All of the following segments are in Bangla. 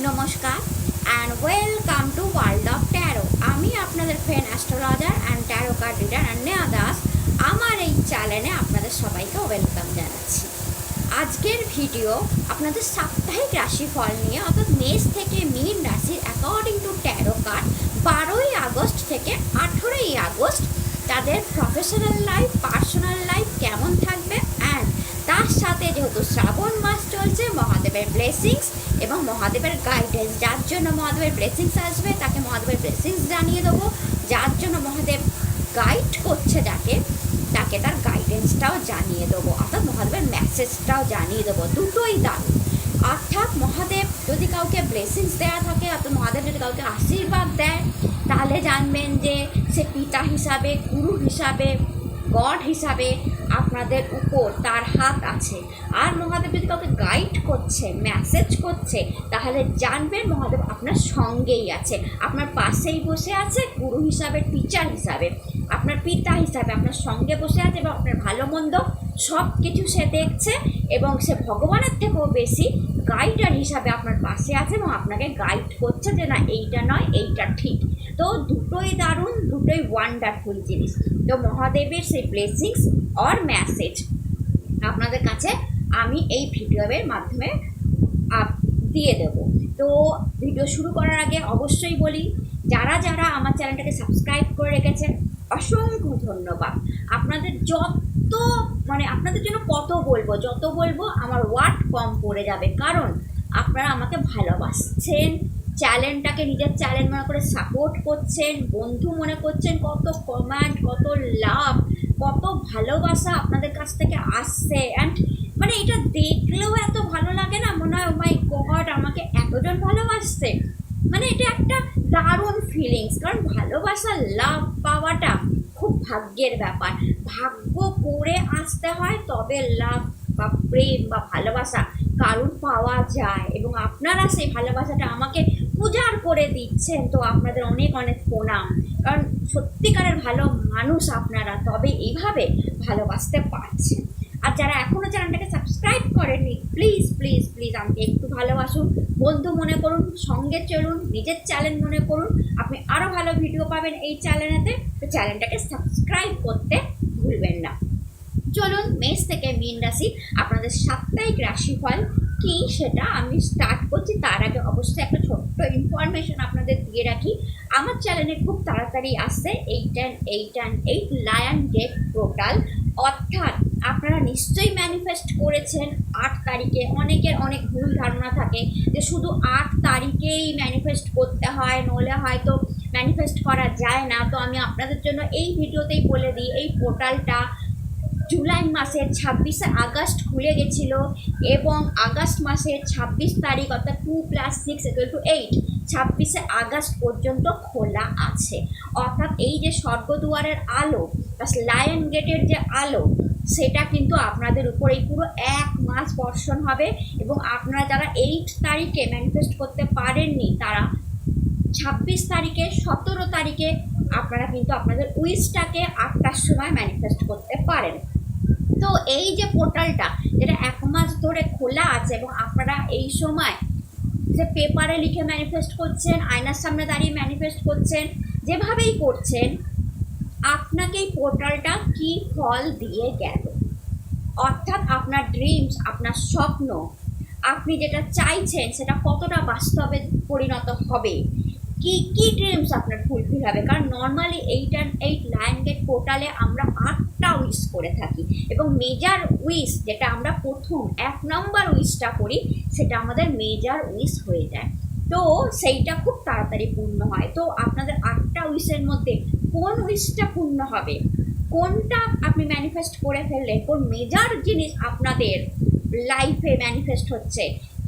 নমস্কার and welcome to world of taro. আমি আপনাদের friend astrologer and taro card reader Anya Das. আমার এই চ্যানেলে আপনাদের সবাইকে ওয়েলকাম জানাচ্ছি। আজকের ভিডিও আপনাদের সাপ্তাহিক রাশিফল নিয়ে, অর্থাৎ মেষ থেকে মীন রাশির অ্যাকর্ডিং টু ট্যারো কার্ড 12ই আগস্ট থেকে 18ই আগস্ট তাদের প্রফেশনাল লাইফ, পার্সোনাল লাইফ কেমন থাকবে, অ্যান্ড তার সাথে যেহেতু শ্রাবণ মাস চলছে, মহাদেবের ব্লেসিংস এবং মহাদেবের গাইডেন্স, যার জন্য মহাদেবের ব্লেসিংস আসবে তাকে মহাদেবের ব্লেসিংস জানিয়ে দেবো, যার জন্য মহাদেব গাইড করছে তাকে তার গাইডেন্সটাও জানিয়ে দেবো, অর্থাৎ মহাদেবের মেসেজটাও জানিয়ে দেবো। দুটোই দারুণ। অর্থাৎ মহাদেব যদি কাউকে ব্লেসিংস দেওয়া থাকে, অর্থাৎ মহাদেব যদি কাউকে আশীর্বাদ দেয়, তাহলে জানবেন যে সে পিতা হিসাবে, গুরু হিসাবে, গড হিসাবে আপনাদের উপর তার হাত আছে। আর মহাদেব যদি কাউকে গাইড করছে, মেসেজ করছে, তাহলে জানবেন মহাদেব আপনার সঙ্গেই আছে, আপনার পাশেই বসে আছে, গুরু হিসাবে, টিচার হিসাবে, আপনার পিতা হিসাবে আপনার সঙ্গে বসে আছে এবং আপনার ভালো মন্দ সব কিছু সে দেখছে এবং সে ভগবানের থেকেও বেশি গাইডার হিসাবে আপনার পাশে আছে এবং আপনাকে গাইড করছে যে না এইটা নয়, এইটা ঠিক। তো দুটোই দারুণ, দুটোই ওয়ান্ডারফুল জিনিস। তো মহাদেবের সেই ব্লেসিংস অর মেসেজ আপনাদের কাছে আমি এই ভিডিওর মাধ্যমে দিয়ে দেব। তো ভিডিও শুরু করার আগে অবশ্যই বলি, যারা যারা আমার চ্যানেলটাকে সাবস্ক্রাইব করে রেখেছেন অসংখ্য ধন্যবাদ। আপনাদের আপনাদের জন্য যত বলবো আমার ওয়ার্ড কম পড়ে যাবে, কারণ আপনারা আমাকে ভালোবাসছেন, চ্যানেলটাকে নিজের চ্যানেল মনে করে সাপোর্ট করছেন, বন্ধু মনে করছেন, কত কমেন্ট, কত লাভ, কত ভালোবাসা আপনাদের কাছ থেকে আসছে। অ্যান্ড এটা দেখলেও এত ভালো লাগে না, মনে হয় ও মাই গড আমাকে এতজন ভালোবাসছে। এটা একটা দারুণ ফিলিংস, কারণ ভালোবাসা, লাভ পাওয়াটা খুব ভাগ্যের ব্যাপার। ভাগ্য করে আসতে হয়, তবে লাভ বা প্রেম বা ভালোবাসা কারণ পাওয়া যায়, এবং আপনারা সেই ভালোবাসাটা আমাকে উজাড় করে দিচ্ছেন। তো আপনাদের অনেক অনেক প্রণাম, কারণ সত্যিকারের ভালো মানুষ আপনারা, তবে এইভাবে ভালোবাসতে পারছেন। আর যারা এখনও চ্যানেলটাকে সাবস্ক্রাইব করেননি, প্লিজ প্লিজ প্লিজ আমাকে একটু ভালোবাসুন, বন্ধু মনে করুন, সঙ্গে চলুন, নিজের চ্যানেল মনে করুন, আপনি আরও ভালো ভিডিও পাবেন এই চ্যানেলেতে। তো চ্যানেলটাকে সাবস্ক্রাইব করতে ভুলবেন না। চলুন মেষ থেকে মীন রাশি আপনাদের সাপ্তাহিক রাশিফল কি সেটা আমি স্টার্ট করছি। তার আগে অবশ্যই একটা ছোট্ট ইনফরমেশন আপনাদের দিয়ে রাখি। আমার চ্যানেলে খুব তাড়াতাড়ি আসছে 8 লায়ন গেট পোর্টাল, অর্থাৎ আপনারা নিশ্চয়ই ম্যানিফেস্ট করেছেন 8 তারিখে। অনেকের অনেক ভুল ধারণা থাকে যে শুধু 8 তারিখেই ম্যানিফেস্ট করতে হয়, নইলে হয়তো ম্যানিফেস্ট করা যায় না। তো আমি আপনাদের জন্য এই ভিডিওতেই বলে দিই, এই পোর্টালটা জুলাই মাসের 26শে আগস্ট খুলে গেছিল এবং আগস্ট মাসের 26 তারিখ, অর্থাৎ 2 + 6 = 8, 26শে আগস্ট পর্যন্ত খোলা আছে। অর্থাৎ এই যে স্বর্গদুয়ারের আলো বা লায়ন গেটের যে আলো, সেটা কিন্তু আপনাদের উপর এই পুরো 1 মাস বর্ষণ হবে। এবং আপনারা যারা 8 তারিখে ম্যানিফেস্ট করতে পারেননি, তারা 26 তারিখে, 17 তারিখে আপনারা কিন্তু আপনাদের উইশটাকে 8টার সময় ম্যানিফেস্ট করতে পারেন। তো এই যে পোর্টালটা, যেটা 1 মাস ধরে খোলা আছে, এবং আপনারা এই সময় যে পেপারে লিখে ম্যানিফেস্ট করছেন, আয়নার সামনে দাঁড়িয়ে ম্যানিফেস্ট করছেন, যেভাবেই করছেন, আপনাকে এই পোর্টালটা কি ফল দিয়ে গেল, অর্থাৎ আপনার ড্রিমস, আপনার স্বপ্ন, আপনি যেটা চাইছেন সেটা কতটা বাস্তবে পরিণত হবে, কি ড্রিমস আপনার ফুলফিল হবে। কারণ নর্মালি 8 লায়ন গেট পোর্টালে আমরা 8টা উইশ করে থাকি, এবং মেজার উইশ যেটা আমরা প্রথম 1 নম্বর উইশটা করি, সেটা আমাদের মেজার উইশ হয়ে যায়। তো সেইটা খুব তাড়াতাড়ি পূর্ণ হয়। তো আপনাদের 8টা উইশের মধ্যে কোন উইশটা পূর্ণ হবে, কোনটা আপনি ম্যানিফেস্ট করে ফেললেন, কোন মেজার জিনিস আপনাদের লাইফে ম্যানিফেস্ট হচ্ছে।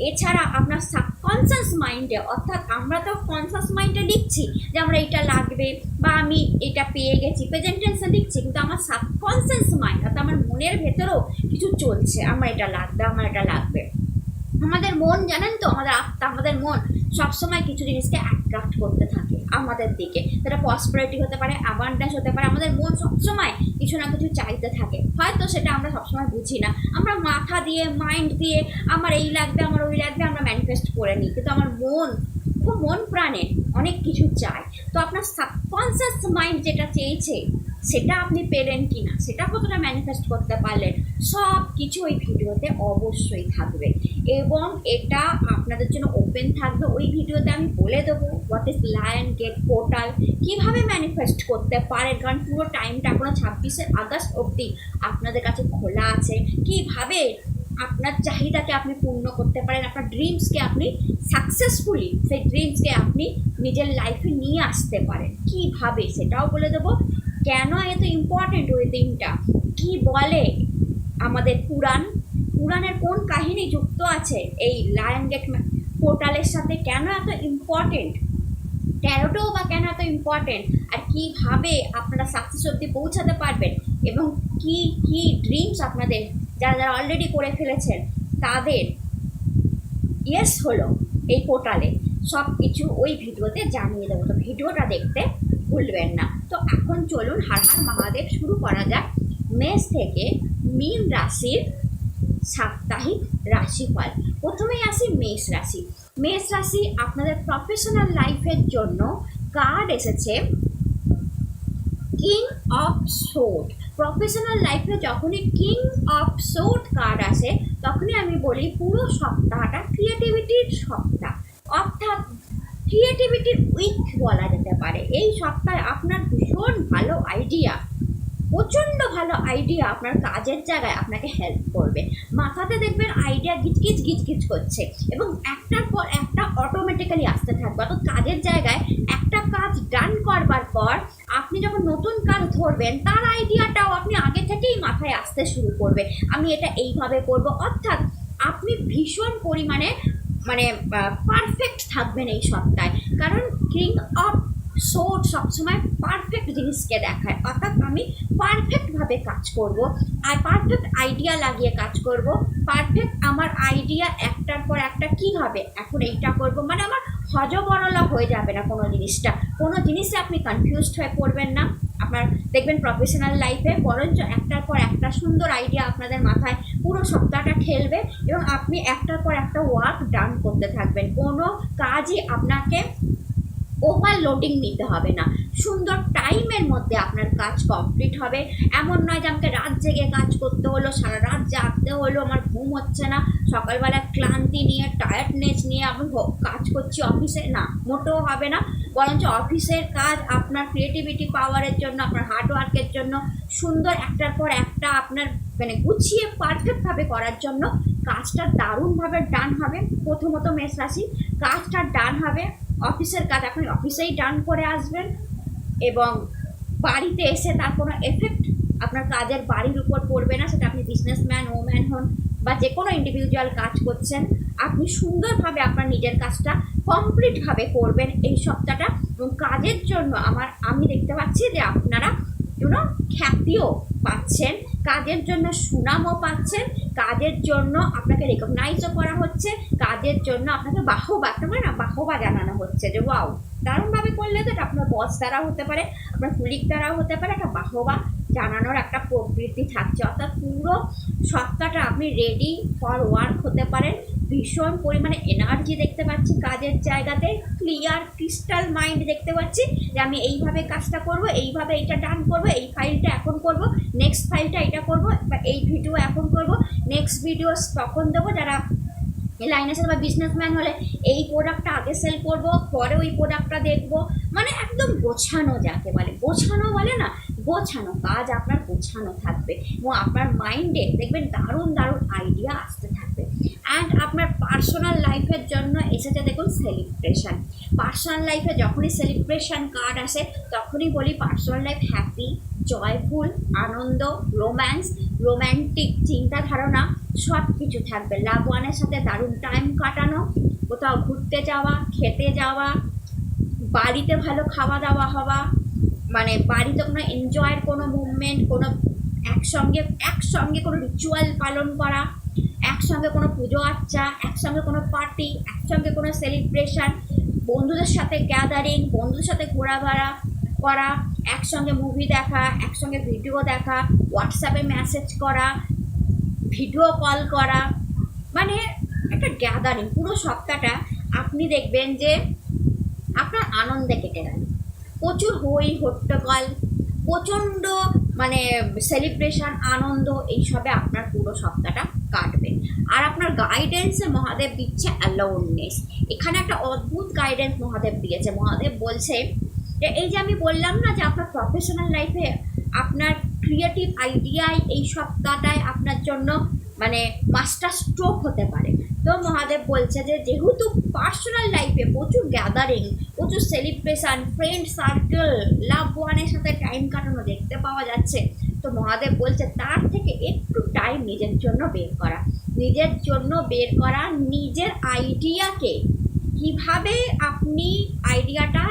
এছাড়া আপনার সাবকনসিয়াস মাইন্ডে, অর্থাৎ আমরা তো কনসিয়াস মাইন্ডে লিখছি যে আমরা এটা লাগবে বা আমি এটা পেয়ে গেছি, প্রেজেন্টেন্সে লিখছি, কিন্তু আমার সাবকনসিয়াস মাইন্ড, অর্থাৎ আমার মনের ভেতরেও কিছু চলছে, আমার এটা লাগবে, আমার এটা লাগবে। আমাদের মন, জানেন তো, আমাদের আত্মা, আমাদের মন সবসময় কিছু জিনিসকে অ্যাট্রাক্ট করতে থাকে আমাদের দিকে। সেটা প্রসপারিটি হতে পারে, অ্যাবান্ডেন্স হতে পারে। আমাদের মন সবসময় কিছু না কিছু চাইতে থাকে, হয়তো সেটা আমরা সবসময় বুঝি না। আমরা মাথা দিয়ে, মাইন্ড দিয়ে আমার এই লাগবে, আমার ওই লাগবে, আমরা ম্যানিফেস্ট করে নিই, কিন্তু আমার খুব মন প্রাণে অনেক কিছু চায়। তো আপনার সাবকনসিয়াস মাইন্ড যেটা চেয়েছে সেটা আপনি পেলেন কি না, সেটা কতটা ম্যানিফেস্ট করতে পারলেন, সব কিছু ওই ভিডিওতে অবশ্যই থাকবে। এবং এটা আপনাদের জন্য ওপেন থাকবে। ওই ভিডিওতে আমি বলে দেবো what is lion gate portal, কীভাবে ম্যানিফেস্ট করতে পারেন, কারণ পুরো টাইমটা এখনো 26শে আগস্ট অবধি আপনাদের কাছে খোলা আছে। কীভাবে আপনার চাহিদাকে আপনি পূর্ণ করতে পারেন, আপনার ড্রিমসকে আপনি সাকসেসফুলি সেই ড্রিমসকে আপনি নিজের লাইফে নিয়ে আসতে পারেন কীভাবে, সেটাও বলে দেবো। কেন এত ইম্পর্টেন্ট ওই দিনটা, কী বলে আমাদের পুরাণের কোন কাহিনী যুক্ত আছে এই লায়ন গেট পোর্টালের সাথে, কেন এত ইম্পর্টেন্ট, ট্যারোটাও বা কেন এত ইম্পর্টেন্ট, আর কীভাবে আপনারা সাকসেস অবধি পৌঁছাতে পারবেন, এবং কি কি ড্রিমস আপনাদের যারা অলরেডি করে ফেলেছেন তাদের ইয়েস হলো এই পোর্টালে, সব কিছু ওই ভিডিওতে জানিয়ে দেবো। তো ভিডিওটা দেখতে ভুলবেন না। তো এখন চলুন হর হর মহাদেব শুরু করা যাক মেষ থেকে মীন রাশির সাপ্তাহিক রাশিফল। প্রথমেই আসি মেষ রাশি। মেষ রাশি আপনাদের প্রফেশনাল লাইফের জন্য কার্ড এসেছে কিং অফ সোর্ড। প্রফেশনাল লাইফে যখনই কিং অফ সোর্ড কার্ড আসে তখনই আমি বলি পুরো সপ্তাহটা ক্রিয়েটিভিটির সপ্তাহ, অর্থাৎ ক্রিয়েটিভিটির উইক বলা যেতে পারে। এই সপ্তাহে আপনার ভীষণ ভালো আইডিয়া, প্রচণ্ড ভালো আইডিয়া আপনার কাজের জায়গায় আপনাকে হেল্প করবে। মাথাতে দেখবেন আইডিয়া গিজগিজ করছে এবং একটার পর একটা অটোমেটিক্যালি আসতে থাকবে। অর্থাৎ কাজের জায়গায় একটা কাজ ডান করবার পর আপনি যখন নতুন কাজ ধরবেন তার আইডিয়াটাও আপনি আগে থেকেই মাথায় আসতে শুরু করবে, আমি এটা এইভাবে করব। অর্থাৎ আপনি ভীষণ পরিমাণে পারফেক্ট থাকবেন এই সপ্তাহে, কারণ কিং অফ সোর্ড সবসময় পারফেক্ট জিনিসকে দেখায়। অর্থাৎ আমি পারফেক্টভাবে কাজ করব, আর পারফেক্ট আইডিয়া লাগিয়ে কাজ করব। পারফেক্ট আমার আইডিয়া একটার পর একটা কী হবে, এখন এইটা করব, আমার হজবরলা হয়ে যাবে না কোনো জিনিসে আপনি কনফিউজড হয়ে পড়বেন না। আপনার দেখবেন প্রফেশনাল লাইফে বরঞ্চ একটার পর একটা সুন্দর আইডিয়া আপনাদের মাথায় পুরো সপ্তাহটা খেলবে এবং আপনি একটার পর একটা ওয়ার্ক ডান করতে থাকবেন। কোনো কাজই আপনাকে ওভারলোডিং নিতে হবে না, সুন্দর টাইমের মধ্যে আপনার কাজ কমপ্লিট হবে। এমন নয় যে আমাকে রাত জেগে কাজ করতে হলো, সারা রাত জাগতে হলো, আমার ঘুম হচ্ছে না, সকালবেলা ক্লান্তি নিয়ে, টায়ার্ডনেস নিয়ে আমি কাজ করছি অফিসে, না, মোটেও হবে না। বরঞ্চ অফিসের কাজ আপনার ক্রিয়েটিভিটি পাওয়ারের জন্য, আপনার হার্ডওয়ার্কের জন্য, সুন্দর একটার পর একটা আপনার গুছিয়ে পারফেক্টভাবে করার জন্য কাজটা দারুণভাবে ডান হবে। প্রথমত মেষ রাশি, কাজটা ডান হবে। অফিসের কাজ আপনি অফিসেই ডান করে আসবেন এবং বাড়িতে এসে তার কোনো এফেক্ট আপনার কাজের বাড়ির উপর পড়বে না। সেটা আপনি বিজনেসম্যান, ওম্যান হন বা যে কোনো ইন্ডিভিজুয়াল কাজ করছেন, আপনি সুন্দরভাবে আপনার নিজের কাজটা কমপ্লিটভাবে করবেন এই সপ্তাহটা। এবং কাজের জন্য আমি দেখতে পাচ্ছি যে আপনারা খ্যাতিও পাচ্ছেন, কাজের জন্য সুনামও পাচ্ছেন, কাজের জন্য আপনাকে রেকগনাইজও করা হচ্ছে, কাজের জন্য আপনাকে বাহবা জানানো হচ্ছে যে ওয়াও দারুণভাবে করলে। তো এটা আপনার বস দ্বারাও হতে পারে, আপনার কুলিগ দ্বারাও হতে পারে, একটা বাহবা জানানোর একটা প্রবৃত্তি থাকছে। অর্থাৎ পুরো সপ্তাহটা আপনি রেডি ফর ওয়ার্ক হতে পারেন। ভীষণ পরিমাণে এনার্জি দেখতে পাচ্ছি কাজের জায়গাতে, ক্লিয়ার ক্রিস্টাল মাইন্ড দেখতে পাচ্ছি যে আমি এইভাবে কাজটা করব, এইভাবে এইটা ডান করব, এই ফাইলটা এখন করব, নেক্সট ফাইলটা এটা করব, বা এই ভিডিও এখন করব, নেক্সট ভিডিও তখন দেবো। যারা লাইনের সাথে বা বিজনেসম্যান হলে এই প্রোডাক্টটা আগে সেল করব, পরে ওই প্রোডাক্টটা দেখব, একদম গোছানো, যাকে বলে না, গোছানো কাজ আপনার গোছানো থাকবে এবং আপনার মাইন্ডে দেখবেন দারুণ আইডিয়া আসতে থাকবে। অ্যান্ড আপনার পার্সোনাল লাইফের জন্য এসেছে দেখুন সেলিব্রেশন। পার্সোনাল লাইফে যখনই সেলিব্রেশন কার্ড আসে তখনই বলি পার্সোনাল লাইফ হ্যাপি, জয়ফুল, আনন্দ, রোম্যান্টিক চিন্তাধারণা সব কিছু থাকবে। লাভ ওয়ানের সাথে দারুণ টাইম কাটানো, কোথাও ঘুরতে যাওয়া, খেতে যাওয়া, বাড়িতে ভালো খাওয়া দাওয়া হওয়া, বাড়িতে কোনো এনজয়ের কোনো মুভমেন্ট, কোনো একসঙ্গে কোনো রিচুয়াল পালন করা, একসঙ্গে কোনো পুজো আর্চা, একসঙ্গে কোনো পার্টি, একসঙ্গে কোনো সেলিব্রেশন, বন্ধুদের সাথে গ্যাদারিং, বন্ধুদের সাথে ঘোরাফেরা করা, একসঙ্গে মুভি দেখা, একসঙ্গে ভিডিও দেখা, হোয়াটসঅ্যাপে মেসেজ করা, ভিডিও কল করা, মানে একটা গ্যাদারিং। পুরো সপ্তাহটা আপনি দেখবেন যে আপনার আনন্দে কেটে গেল। প্রচুর হই হট্টগোল, প্রচণ্ড মানে সেলিব্রেশন, আনন্দ, এইসবে আপনার পুরো সপ্তাহটা কাটবে। আর আপনার গাইডেন্সে মহাদেব দিচ্ছে অ্যালোননেস। এখানে একটা অদ্ভুত গাইডেন্স মহাদেব দিয়েছে। মহাদেব বলছে যে এই যে আমি বললাম না যে আপনার প্রফেশনাল লাইফে আপনার ক্রিয়েটিভ আইডিয়ায় এই সপ্তাহটায় আপনার জন্য মানে মাস্টার স্ট্রোক হতে পারে। তো মহাদেব বলছে যে যেহেতু পার্সোনাল লাইফে প্রচুর গ্যাদারিং, প্রচুর সেলিব্রেশন, ফ্রেন্ড সার্কেল, লাভ ওয়ানের সাথে টাইম কাটানো দেখতে পাওয়া যাচ্ছে, তো মহাদেব বলছে তার থেকে একটু টাইম নিজের জন্য বের করা, নিজের জন্য বের করা, নিজের আইডিয়াকে কিভাবে আপনি আইডিয়াটা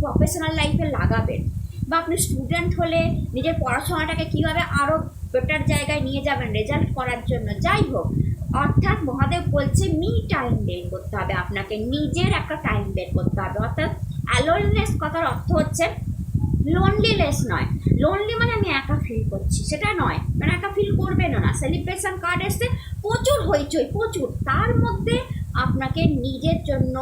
প্রফেশনাল লাইফে লাগাবেন, বা আপনি স্টুডেন্ট হলে নিজের পড়াশোনাটাকে কীভাবে আরও বেটার জায়গায় নিয়ে যাবেন রেজাল্ট করার জন্য, যাই হোক। অর্থাৎ মহাদেব বলছে মি টাইম বের করতে হবে, আপনাকে নিজের একটা টাইম বের করতে হবে। অর্থাৎ অ্যালোননেস কথার অর্থ হচ্ছে লোনলিনেস নয়। লোনলি মানে আমি একা ফিল করছি সেটা নয়, মানে একা ফিল করবেনও না। সেলিব্রেশন কার্ড এসে প্রচুর হইচই, প্রচুর, তার মধ্যে আপনাকে নিজের জন্য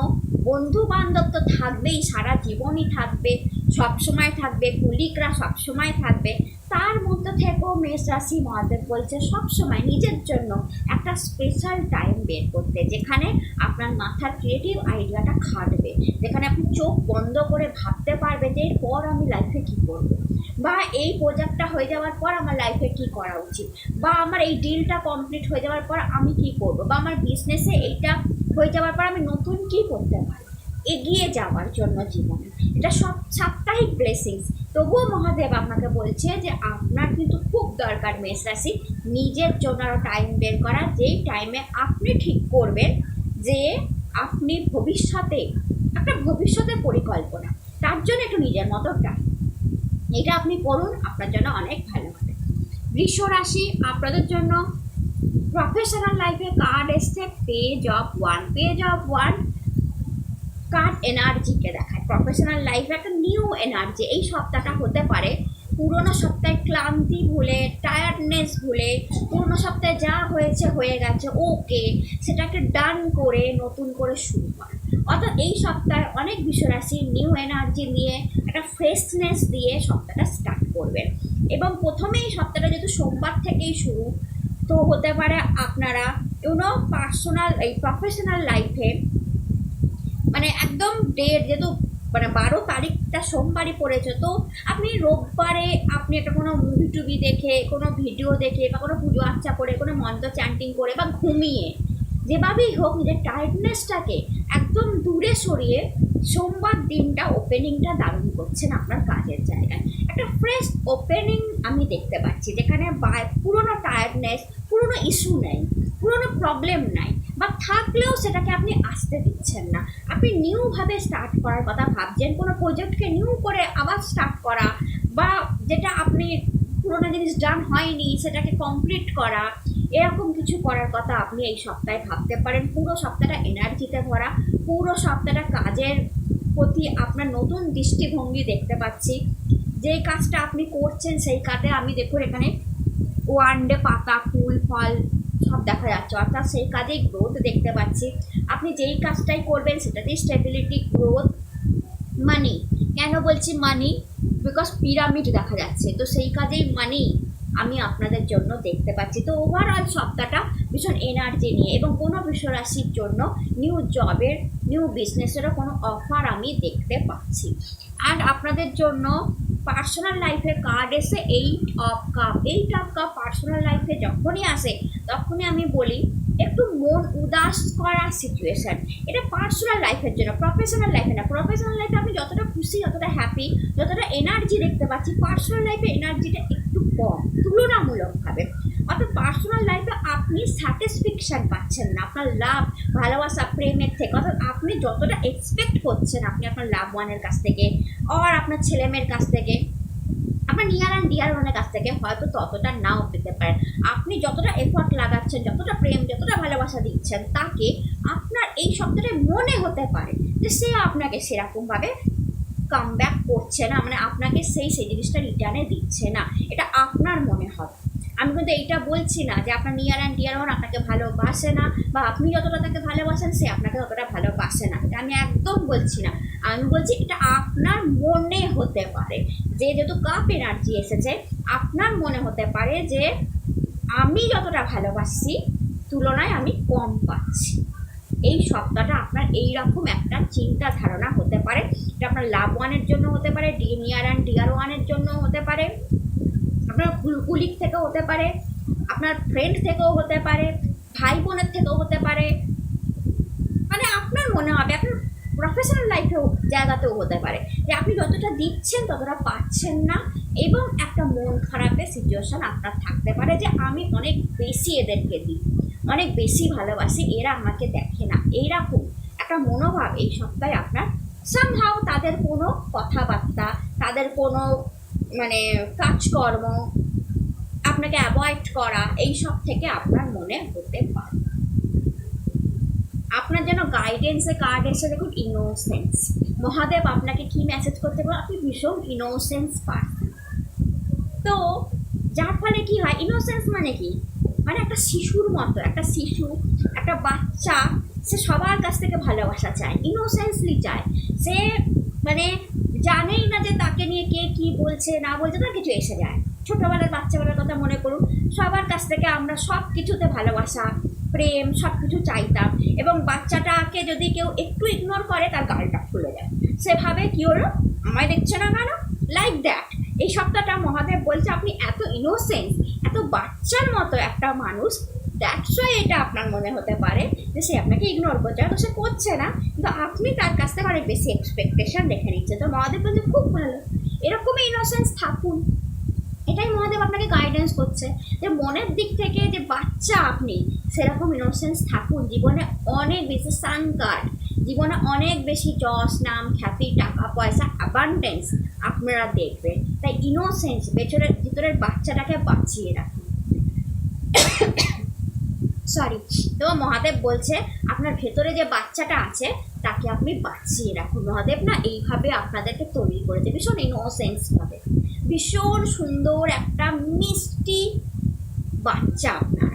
বন্ধু বান্ধব তো থাকবেই, সারা জীবনই থাকবে, সবসময় থাকবে, কুলিকরা সবসময় থাকবে, তার মধ্যে থেকেও মেষ রাশি মহাদেব বলছে সবসময় নিজের জন্য একটা স্পেশাল টাইম বের করতে, যেখানে আপনার মাথার ক্রিয়েটিভ আইডিয়াটা খাটবে, যেখানে আপনি চোখ বন্ধ করে ভাবতে পারবে যে এরপর আমি লাইফে কী করব, বা এই প্রোজেক্টটা হয়ে যাওয়ার পর আমার লাইফে কী করা উচিত, বা আমার এই ডিলটা কমপ্লিট হয়ে যাওয়ার পর আমি কী করব, বা আমার বিজনেসে এইটা হয়ে যাওয়ার পর আমি নতুন কী করতে পারি এগিয়ে যাওয়ার জন্য জীবনে। এটা সব সাপ্তাহিক ব্লেসিংস। তবুও মহাদেব আপনাকে বলছে যে আপনার কিন্তু খুব দরকার মেষ রাশি নিজের জন্য আরও টাইম বের করা, যেই টাইমে আপনি ঠিক করবেন যে আপনি ভবিষ্যতে একটা ভবিষ্যতের পরিকল্পনা, তার জন্য একটু নিজের মতো টাইম, এটা আপনি করুন, আপনার জন্য অনেক ভালো হবে। বৃষ রাশি, আপনাদের জন্য প্রফেশনাল লাইফে কার্ড এসছে page of wand. Page of wand card এনার্জিকে দেখায়। প্রফেশনাল লাইফে একটা নিউ এনার্জি এই সপ্তাহটা হতে পারে। পুরোনো সপ্তাহে ক্লান্তি ভুলে, টায়ার্ডনেস ভুলে, পুরোনো সপ্তাহে যা হয়েছে হয়ে গেছে, ওকে, সেটাকে ডান করে নতুন করে শুরু করা। অর্থাৎ এই সপ্তাহে অনেক বিশ্বরাশি নিউ এনার্জি নিয়ে, একটা ফ্রেশনেস দিয়ে সপ্তাহটা স্টার্ট করবেন। এবং প্রথমে এই সপ্তাহটা যেহেতু সোমবার থেকেই শুরু, তো হতে পারে আপনারা পার্সোনাল এই প্রফেশনাল লাইফে মানে একদম ডেট যেহেতু মানে 12 তারিখটা সোমবারই পড়েছে, তো আপনি রোববারে আপনি একটা কোনো মুভি টুভি দেখে, কোনো ভিডিও দেখে, বা কোনো পুজো আর্চা করে, কোনো মন্ত্র চ্যান্টিং করে, বা ঘুমিয়ে, যেভাবেই হোক নিজের টায়ার্ডনেসটাকে একদম দূরে সরিয়ে সোমবার দিনটা ওপেনিংটা দারুণ করছেন আপনার কাজের জায়গায়। একটা ফ্রেশ ওপেনিং আমি দেখতে পাচ্ছি, যেখানে পুরোনো টায়ার্ডনেস, পুরোনো ইস্যু নেই, পুরোনো প্রবলেম নাই, বা থাকলেও সেটাকে আপনি আসতে দিচ্ছেন না। আপনি নিউভাবে স্টার্ট করার কথা ভাবছেন, কোনো প্রজেক্টকে নিউ করে আবার স্টার্ট করা, বা যেটা আপনি পুরোনো জিনিস ডান হয়নি সেটাকে কমপ্লিট করা, এরকম কিছু করার কথা আপনি এই সপ্তাহে ভাবতে পারেন। পুরো সপ্তাহটা এনার্জিতে ভরা, পুরো সপ্তাহটা কাজের প্রতি আপনার নতুন দৃষ্টিভঙ্গি দেখতে পাচ্ছি। যেই কাজটা আপনি করছেন সেই কাজে আমি দেখুন এখানে ওয়ান ডে পাতা, ফুল, ফল সব দেখা যাচ্ছে, অর্থাৎ সেই কাজেই গ্রোথ দেখতে পাচ্ছি। আপনি যেই কাজটাই করবেন সেটাতেই স্টেবিলিটি, গ্রোথ, মানি। কেন বলছি মানি? বিকজ পিরামিড দেখা যাচ্ছে, তো সেই কাজেই মানি আমি আপনাদের জন্য দেখতে পাচ্ছি। তো ওভারঅল সপ্তাহটা ভীষণ এনার্জি নিয়ে, এবং কোনো বিশ্বরাশির জন্য নিউ জবের, নিউ বিজনেসেরও কোনো অফার আমি দেখতে পাচ্ছি। আর আপনাদের জন্য পার্সোনাল লাইফে কার্ড এসে 8 of cup. 8 of cup personal লাইফে যখনই আসে তখনই আমি বলি একটু মন উদাস করার সিচুয়েশান। এটা পার্সোনাল লাইফের জন্য, প্রফেশনাল লাইফে না। প্রফেশনাল লাইফে আমি যতটা খুশি, যতটা হ্যাপি, যতটা এনার্জি দেখতে পাচ্ছি, পার্সোনাল লাইফে এনার্জিটা একটু কম তুলনামূলকভাবে। অর্থাৎ পার্সোনাল লাইফে আপনি স্যাটিসফ্যাকশান পাচ্ছেন না আপনার লাভ, ভালোবাসা, প্রেমের থেকে। অর্থাৎ আপনি যতটা এক্সপেক্ট করছেন আপনি আপনার লাভ ওয়ানের কাছ থেকে, আর আপনার ছেলেমেয়ের কাছ থেকে, আপনার নিয়ার অ্যান্ড ডিয়ার ওয়ানের কাছ থেকে হয়তো ততটা নাও পেতে পারেন। আপনি যতটা এফর্ট লাগাচ্ছেন, যতটা প্রেম, যতটা ভালোবাসা দিচ্ছেন তাকে, আপনার এই সপ্তাহে মনে হতে পারে যে সে আপনাকে সেরকমভাবে কাম ব্যাক করছে না, মানে আপনাকে সেই জিনিসটা রিটার্নে দিচ্ছে না, এটা আপনার মনে হবে। আমি কিন্তু এইটা বলছি না যে আপনার নিয়ার অ্যান্ড ডিয়ার ওয়ান আপনাকে ভালোবাসে না, বা আপনি যতটা তাকে ভালোবাসেন সে আপনাকে ততটা ভালোবাসে না, এটা আমি একদম বলছি না। আমি বলছি এটা আপনার মনে হতে পারে যে যেহেতু কাপ এনার্জি এসেছে, আপনার মনে হতে পারে যে আমি যতটা ভালোবাসি তুলনায় আমি কম পাচ্ছি। এই সপ্তাহটা আপনার এইরকম একটা চিন্তা ধারণা হতে পারে। এটা আপনার লাভ ওয়ানের জন্য হতে পারে, নিয়ার অ্যান্ড ডিয়ার ওয়ানের জন্য হতে পারে, আপনার কুলিক থেকেও হতে পারে, আপনার ফ্রেন্ড থেকেও হতে পারে, ভাই বোনের থেকেও হতে পারে, মানে আপনার মনে হবে আপনার প্রফেশনাল লাইফেও জায়গাতেও হতে পারে যে আপনি যতটা দিচ্ছেন ততটা পাচ্ছেন না, এবং একটা মন খারাপের সিচুয়েশন আপনার থাকতে পারে যে আমি অনেক বেশি এদেরকে দিই, অনেক বেশি ভালোবাসি, এরা আমাকে দেখে না, এইরকম একটা মনোভাব এই সপ্তাহে আপনার সামহাও তাদের কোনো কথাবার্তা, তাদের কোনো মানে কাজকর্ম, আপনাকে অ্যাভয়েড করা, এই সব থেকে আপনার মনে হতে পারে। আপনার যেন গাইডেন্সে কার্ড এসে দেখুন ইনোসেন্স, মহাদেব আপনাকে কি মেসেজ করতে পারে, আপনি ভীষণ ইনোসেন্স পার্সন। তো যার ফলে কি হয়, ইনোসেন্স মানে কি, মানে একটা শিশুর মতো, একটা শিশু, একটা বাচ্চা, সে সবার কাছ থেকে ভালোবাসা চায়, ইনোসেন্সলি চায়, সে মানে জানেই না যে তাকে নিয়ে কে কী বলছে না বলছে, তার কিছু এসে যায়। ছোটোবেলার বাচ্চাবেলার কথা মনে করুন, সবার কাছ থেকে আমরা সব কিছুতে ভালোবাসা, প্রেম সব কিছু চাইতাম, এবং বাচ্চাটাকে যদি কেউ একটু ইগনোর করে তার গালটা ফুলে যায়, সেভাবে কী হলো, আমায় দেখছে না কেন, লাইক দ্যাট। এই সপ্তাহটা মহাদেব বলছে আপনি এত ইনোসেন্স, এত বাচ্চার মতো একটা মানুষ, দ্যাটস ওয়াই এটা আপনার মনে হতে পারে যে সে আপনাকে ইগনোর করছে, হয়তো সে করছে না, কিন্তু আপনি তার কাছ থেকে অনেক বেশি এক্সপেকটেশন রেখে নিচ্ছে। তো মহাদেব বলছে খুব ভালো, এরকমই ইনোসেন্স থাকুন, এটাই মহাদেব আপনাকে গাইডেন্স করছে যে মনের দিক থেকে যে বাচ্চা আপনি, সেরকম ইনোসেন্স থাকুন। জীবনে অনেক বেশি সান কার্ড, জীবনে অনেক বেশি যশ, নাম, খ্যাতি, টাকা পয়সা, অ্যাবান্ডেন্স আপনারা দেখবেন। তাই ইনোসেন্স, ভিতরের বাচ্চাটাকে বাঁচিয়ে রাখুন। সরি, তো মহাদেব বলছে আপনার ভেতরে যে বাচ্চাটা আছে তাকে আপনি বাঁচিয়ে রাখুন। মহাদেব না এইভাবে আপনাদেরকে তৈরি করেছে ভীষণ ইনোসেন্সভাবে, ভীষণ সুন্দর একটা মিষ্টি বাচ্চা আপনার,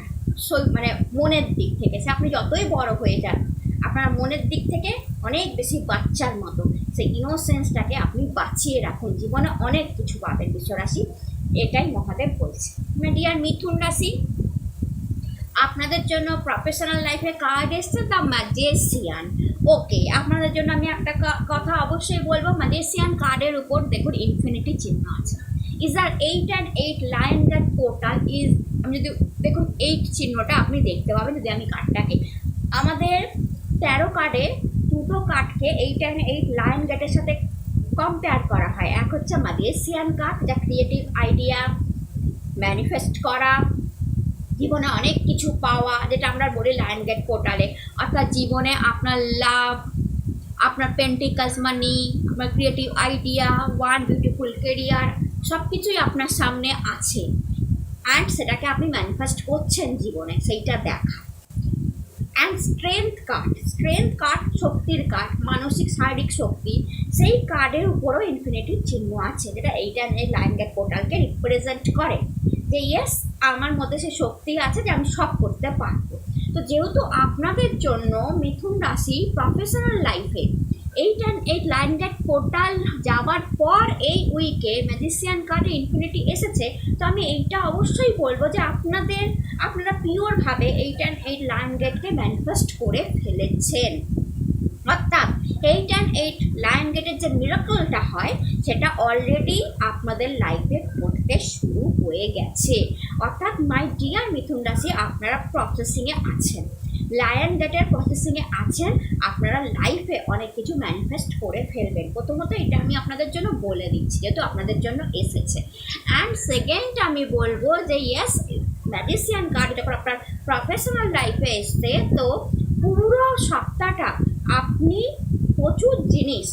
মানে মনের দিক থেকে সে আপনি যতই বড় হয়ে যান, আপনার মনের দিক থেকে অনেক বেশি বাচ্চার মতো সেই ইনোসেন্সটাকে আপনি বাঁচিয়ে রাখুন, জীবনে অনেক কিছু পাবেন বিশ্বরাশি, এটাই মহাদেব বলছে। ডিয়ার মিথুন রাশি, আপনাদের জন্য প্রফেশনাল লাইফে কার্ড এসছে দ্য ম্যাজিশিয়ান। ওকে, আপনাদের জন্য আমি একটা কথা অবশ্যই বলবো, ম্যাজিশিয়ান কার্ডের উপর দেখুন ইনফিনিটি চিহ্ন আছে। ইজ আর 8 and 8 lion gate portal is, আমি যদি দেখুন 8 চিহ্নটা আপনি দেখতে পাবেন যদি আমি কার্ডটাকে, আমাদের 13 কার্ডে দুটো কার্ডকে 8 and 8 লায়ন গেটের সাথে কম্পেয়ার করা হয়। এক হচ্ছে ম্যাজিশিয়ান কার্ড, যা ক্রিয়েটিভ আইডিয়া, ম্যানিফেস্ট করা, জীবনে অনেক কিছু পাওয়া, যেটা আমরা বলি লায়ন গেট পোর্টালে, অর্থাৎ জীবনে আপনার লাভ, আপনার পেন্টিকালস মানি, আপনার creative idea, one beautiful career, সব কিছুই আপনার সামনে আছে, অ্যান্ড সেটাকে আপনি ম্যানিফেস্ট করছেন জীবনে, সেইটা দেখা। অ্যান্ড স্ট্রেংথ কার্ড শক্তির কার্ড, মানসিক শারীরিক শক্তি, সেই কার্ডের উপরও ইনফিনিটির চিহ্ন আছে, যেটা এইটা এই লায়ন গেট পোর্টালকে রিপ্রেজেন্ট করে যে ইয়েস আমার মধ্যে সে শক্তি আছে যে আমি সব করতে পারবো। তো যেহেতু আপনাদের জন্য মিথুন রাশি প্রফেশনাল লাইফে 8 and 8 লায়ন গেট পোর্টাল যাওয়ার পর এই উইকে ম্যাজিশিয়ান কার্ডে ইনফিনিটি এসেছে, তো আমি এইটা অবশ্যই বলবো যে আপনারা পিওরভাবে 8 and 8 লায়ন গেটকে ম্যানিফেস্ট করে ফেলেছেন। অর্থাৎ 8 and 8 লায়ন গেটের যে মিরাকলটা হয় সেটা অলরেডি আপনাদের লাইফে ঘটতে শুরু হয়ে গেছে। অর্থাৎ মাই ডিয়ার মিথুন রাশি, আপনারা প্রসেসিংয়ে আছেন, লায়ন গেটের প্রসেসিংয়ে আছেন, আপনারা লাইফে অনেক কিছু ম্যানিফেস্ট করে ফেলবেন। প্রথমত এটা আমি আপনাদের জন্য বলে দিচ্ছি যেহেতু আপনাদের জন্য এসেছে। অ্যান্ড সেকেন্ড আমি বলবো যে ইয়েস, ম্যাজিশিয়ান কার্ড যখন আপনার প্রফেশনাল লাইফে এসছে, তো পুরো সপ্তাহটা আপনি প্রচুর জিনিস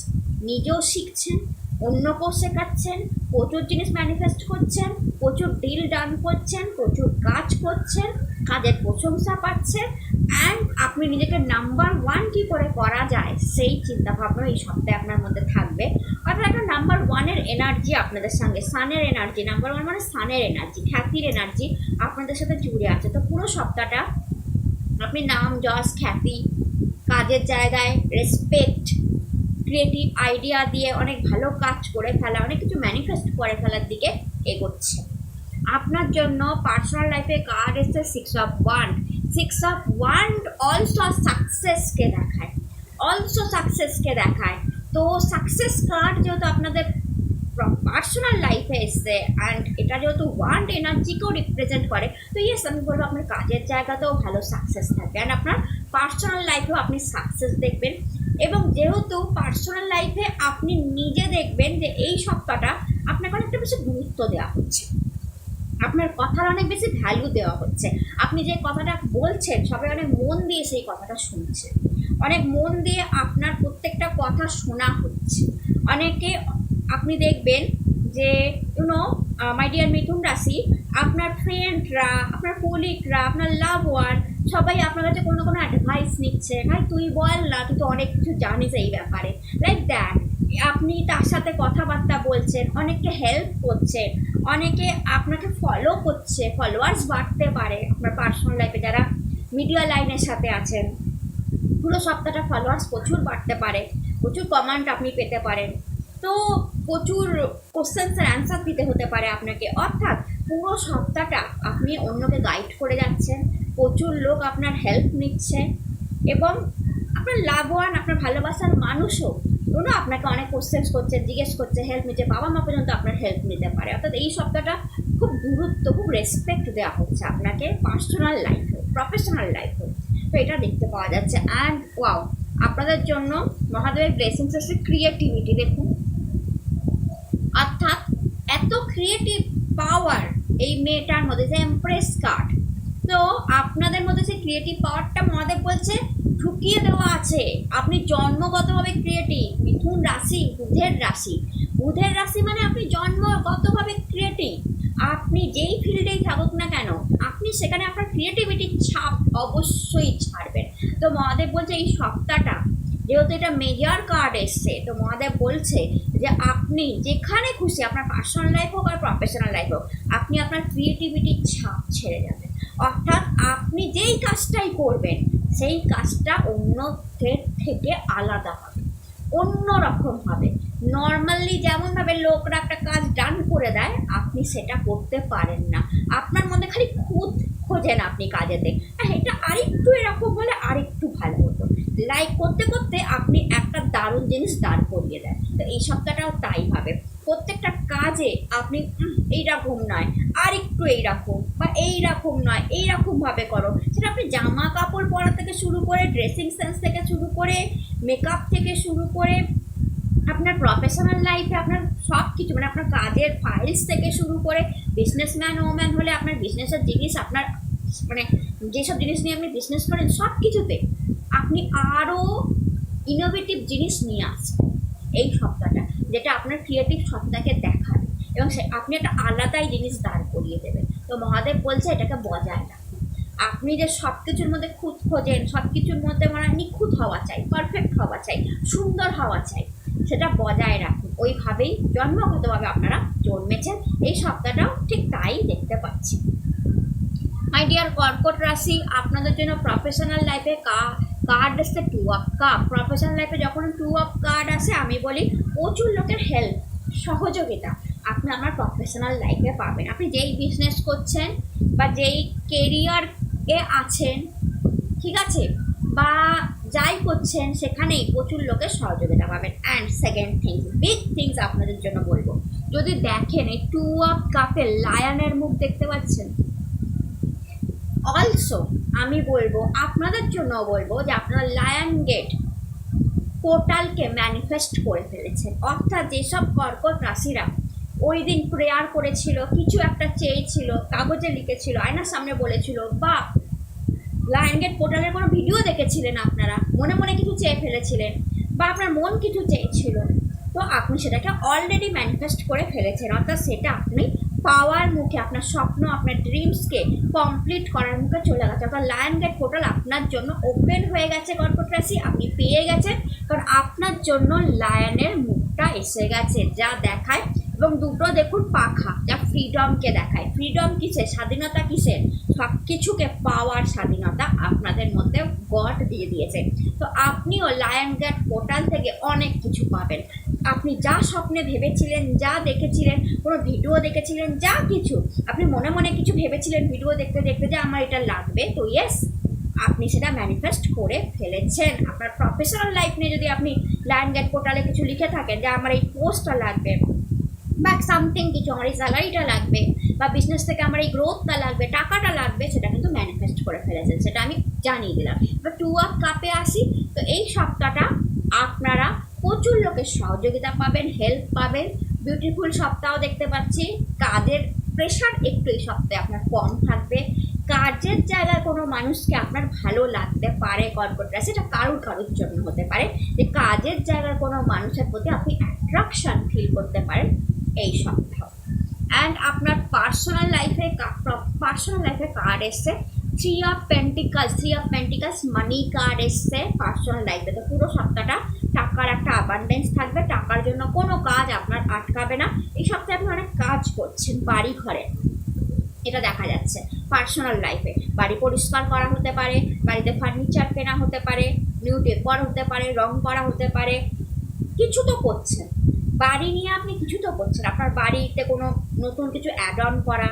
নিজেও শিখছেন, অন্যকেও শেখাচ্ছেন, প্রচুর জিনিস ম্যানিফেস্ট করছেন, প্রচুর ডিল ডান করছেন, প্রচুর কাজ করছেন, কাজের প্রশংসা পাচ্ছেন, অ্যান্ড আপনি নিজেকে নাম্বার ওয়ান কী করে করা যায় সেই চিন্তাভাবনা এই সপ্তাহে আপনার মধ্যে থাকবে। অর্থাৎ একটা নাম্বার ওয়ানের এনার্জি আপনাদের সঙ্গে, সানের এনার্জি, নাম্বার ওয়ান মানে সানের এনার্জি, খ্যাতির এনার্জি আপনাদের সাথে জুড়ে আছে। তো পুরো সপ্তাহটা আপনি নাম, যশ, খ্যাতি, কাজের জায়গায় রেসপেক্ট, ক্রিয়েটিভ আইডিয়া দিয়ে অনেক ভালো কাজ করে ফেলা, অনেক কিছু ম্যানিফেস্ট করে ফেলার দিকে এগোচ্ছে। আপনার জন্য পার্সোনাল লাইফে কার্ড এসছে six of wand. Six of wand also সাকসেসকে দেখায়, তো সাকসেস কার্ড যেহেতু আপনাদের পার্সোনাল লাইফে এসছে অ্যান্ড এটা যেহেতু ওয়ান্ড এনার্জিকেও রিপ্রেজেন্ট করে, তো ইয়েস আমি বলবো আপনার কাজের জায়গাতেও ভালো সাকসেস থাকবে অ্যান্ড আপনার পার্সোনাল লাইফেও আপনি সাকসেস দেখবেন। এবং যেহেতু পার্সোনাল লাইফে আপনি নিজে দেখবেন যে এই সপ্তাহটা আপনাকে অনেকটা বেশি গুরুত্ব দেওয়া হচ্ছে, আপনার কথার অনেক বেশি ভ্যালু দেওয়া হচ্ছে, আপনি যে কথাটা বলছেন সবাই অনেক মন দিয়ে সেই কথাটা শুনছে, অনেক মন দিয়ে আপনার প্রত্যেকটা কথা শোনা হচ্ছে। অনেকে আপনি দেখবেন যে ইউনো মাই ডিয়ার মিথুন রাশি, আপনার ফ্রেন্ডরা, আপনার কলিগরা, আপনার লাভ ওয়ান সবাই আপনার কাছে কোনো কোনো অ্যাডভাইস নিচ্ছে, ভাই তুই বল না, তুই তো অনেক কিছু জানিস এই ব্যাপারে, লাইক দ্যাট। আপনি তার সাথে কথাবার্তা বলছেন, অনেককে হেল্প করছেন, অনেকে আপনাকে ফলো করছে, ফলোয়ার্স বাড়তে পারে আপনার পার্সোনাল লাইফে যারা মিডিয়া লাইনের সাথে আছেন। পুরো সপ্তাহটা ফলোয়ার্স প্রচুর বাড়তে পারে, প্রচুর কমেন্ট আপনি পেতে পারেন, তো প্রচুর কোশ্চেন্সের অ্যান্সার দিতে হতে পারে আপনাকে। অর্থাৎ পুরো সপ্তাহটা আপনি অন্যকে গাইড করে যাচ্ছেন, প্রচুর লোক আপনার হেল্প নিচ্ছে এবং আপনার লাভ ওয়ান, আপনার ভালোবাসার মানুষও ওরা আপনাকে অনেক কোশ্চেন্স করছে, জিজ্ঞেস করছে, হেল্প নিচ্ছে, বাবা মা পর্যন্ত আপনার হেল্প নিতে পারে। অর্থাৎ এই সপ্তাহটা খুব গুরুত্ব, খুব রেসপেক্ট দেওয়া হচ্ছে আপনাকে পার্সোনাল লাইফে, প্রফেশনাল লাইফে, তো এটা দেখতে পাওয়া যাচ্ছে। অ্যান্ড ওয়াও, আপনাদের জন্য মহাদেবের ব্লেসিংস আছে ক্রিয়েটিভিটি। দেখুন, অর্থাৎ এত ক্রিয়েটিভ পাওয়ার এই মেয়েটার মধ্যে, যে এমপ্রেস কার্ড, তো আপনাদের মধ্যে সেই ক্রিয়েটিভ পাওয়ারটা মহাদেব বলছে ঢুকিয়ে দেওয়া আছে। আপনি জন্মগতভাবে ক্রিয়েটিভ, মিথুন রাশি বুধের রাশি, বুধের রাশি মানে আপনি জন্মগতভাবে ক্রিয়েটিভ। আপনি যেই ফিল্ডেই থাকুক না কেন, আপনি সেখানে আপনার ক্রিয়েটিভিটির ছাপ অবশ্যই ছাড়বেন। তো মহাদেব বলছে এই সপ্তাহটা যেহেতু এটা মেজর কার্ড এসছে, তো মহাদেব বলছে যে আপনি যেখানে খুশি, আপনার পার্সোনাল লাইফ হোক আর প্রফেশনাল লাইফ হোক, আপনি আপনার ক্রিয়েটিভিটির ছাপ ছেড়ে যাবেন। অর্থাৎ আপনি যেই কাজটাই করবেন সেই কাজটা অন্যদের থেকে আলাদা হবে, অন্যরকম হবে। নর্মালি যেমনভাবে লোকরা একটা কাজ ডান করে দেয়, আপনি সেটা করতে পারেন না। আপনার মধ্যে খালি খুঁত খোঁজেন আপনি কাজেতে, এটা আরেকটু এরকম হলে আরেকটু ভালো হতো, লাইক করতে করতে আপনি একটা দারুণ জিনিস দাঁড় করিয়ে দেন। তো এই সপ্তাহটাও তাই ভাবে, প্রত্যেকটা কাজে আপনি এইরকম নয় আর একটু এইরকম, বা এইরকম নয় এইরকমভাবে করো। সেটা আপনি জামা কাপড় পরা থেকে শুরু করে, ড্রেসিং সেন্স থেকে শুরু করে, মেকআপ থেকে শুরু করে, আপনার প্রফেশনাল লাইফে আপনার সব কিছু, মানে আপনার কাজের ফাইলস থেকে শুরু করে, বিজনেসম্যান ওম্যান হলে আপনার বিজনেসের জিনিস, আপনার মানে যেসব জিনিস নিয়ে আপনি বিজনেস করেন সব কিছুতে আপনি আরও ইনোভেটিভ জিনিস নিয়ে আসেন এই সপ্তাহটা, যেটা আপনার ক্রিয়েটিভ সত্তাকে দেখাবে এবং আপনি একটা আলাদাই জিনিস দাঁড় করিয়ে দেবেন। তো মহাদেব বলছে এটাকে বজায় রাখুন। আপনি যে সব কিছুর মধ্যে খুঁত খোঁজেন, সব কিছুর মধ্যে মানে নিখুঁত হওয়া চাই, পারফেক্ট হওয়া চাই, সুন্দর হওয়া চাই, সেটা বজায় রাখুন। ওইভাবেই জন্মগতভাবে আপনারা জন্মেছেন, এই সপ্তাহটাও ঠিক তাই দেখতে পাচ্ছি। মাই ডিয়ার কর্কট রাশি, আপনাদের জন্য প্রফেশনাল লাইফে কার্ড আসছে টু অফ কাপ। প্রফেশনাল লাইফে যখন টু অফ কার্ড আসে, আমি বলি প্রচুর লোকের হেল্প, সহযোগিতা আপনি আমার প্রফেশনাল লাইফে পাবেন। আপনি যেই বিজনেস করছেন বা যেই কেরিয়ারে আছেন, ঠিক আছে, বা যাই করছেন সেখানেই প্রচুর লোকের সহযোগিতা পাবেন। And second things, big things আপনাদের জন্য বলবো, যদি দেখেন এই টু অফ কাপে লায়নের মুখ দেখতে পাচ্ছেন, অলসো আমি বলবো আপনাদের জন্য বলবো যে আপনারা লায়ন গেট পোর্টালকে ম্যানিফেস্ট করে ফেলেছেন। অর্থাৎ যেসব কর্কট রাশিরা ওই দিন প্রেয়ার করেছিল, কিছু একটা চেয়েছিল, কাগজে লিখেছিল, আয়নার সামনে বলেছিল, বা লায়ন গেট পোর্টালের কোনো ভিডিও দেখেছিলেন, আপনারা মনে মনে কিছু চেয়ে ফেলেছিলেন, বা আপনার মন কিছু চেয়েছিল, তো আপনি সেটাকে অলরেডি ম্যানিফেস্ট করে ফেলেছেন, অর্থাৎ সেটা আপনি পাওয়ার মুখে, আপনার স্বপ্ন, আপনার ড্রিমসকে কমপ্লিট করার মুখে চলে গেছে। অর্থাৎ লায়ন গেট পোর্টাল আপনার জন্য ওপেন হয়ে গেছে কর্কট রাশি, আপনি পেয়ে গেছেন, কারণ আপনার জন্য লায়নের মুখটা এসে গেছে, যা দেখায়। এবং দুটো দেখুন পাখা, যা ফ্রিডমকে দেখায়। ফ্রিডম কিসের? স্বাধীনতা কিসের? সব কিছুকে পাওয়ার স্বাধীনতা আপনাদের মধ্যে গড দিয়ে দিয়েছে। তো আপনিও লায়ন গেট পোর্টাল থেকে অনেক কিছু পাবেন। আপনি যা স্বপ্নে ভেবেছিলেন, যা দেখেছিলেন, কোনো ভিডিও দেখেছিলেন, যা কিছু আপনি মনে মনে কিছু ভেবেছিলেন ভিডিও দেখতে দেখতে যে আমার এটা লাগবে, তো ইয়েস, আপনি সেটা ম্যানিফেস্ট করে ফেলেছেন। আপনার প্রফেশনাল লাইফ নিয়ে যদি আপনি লায়ন গেট পোর্টালে কিছু লিখে থাকেন যে আমার এই পোস্টটা লাগবে, বা সামথিং কিছু, আমার এই স্যালারিটা লাগবে, বা বিজনেস থেকে আমার এই গ্রোথটা লাগবে, টাকাটা লাগবে, সেটা কিন্তু ম্যানিফেস্ট করে ফেলেছেন, সেটা আমি জানিয়ে দিলাম। এবার 2 অফ কাপে আসি। তো এই সপ্তাহটা আপনারা প্রচুর লোকের সহযোগিতা পাবেন, হেল্প পাবেন, বিউটিফুল সপ্তাহ দেখতে পাচ্ছি। কাজের প্রেশার একটু এই সপ্তাহে আপনার কম থাকবে। কাজের জায়গায় কোনো মানুষকে আপনার ভালো লাগতে পারে কর্কট রাশি, সেটা কারুর জন্য হতে পারে যে কাজের জায়গায় কোনো মানুষের প্রতি আপনি অ্যাট্রাকশন ফিল করতে পারেন এই সপ্তাহ। অ্যান্ড আপনার পার্সোনাল লাইফে কার্ড এসছে 3 অফ পেন্টিকালস মানি কার্ড এসছে পার্সোনাল লাইফে। তো পুরো সপ্তাহটা টাকার একটা অ্যাবান্ডেন্স থাকবে, টাকার জন্য কোনো কাজ আপনার আটকাবে না। এই সপ্তাহে আপনি অনেক কাজ করছেন বাড়ি ঘরে, এটা দেখা যাচ্ছে। পার্সোনাল লাইফে বাড়ি পরিষ্কার করা হতে পারে, বাড়িতে ফার্নিচার কেনা হতে পারে, নিউ ডেকর হতে পারে, রং করা হতে পারে, কিছু তো করছেন বাড়ি নিয়ে, আপনি কিছু তো করছেন। আপনার বাড়িতে কোনো নতুন কিছু অ্যাড অন করা,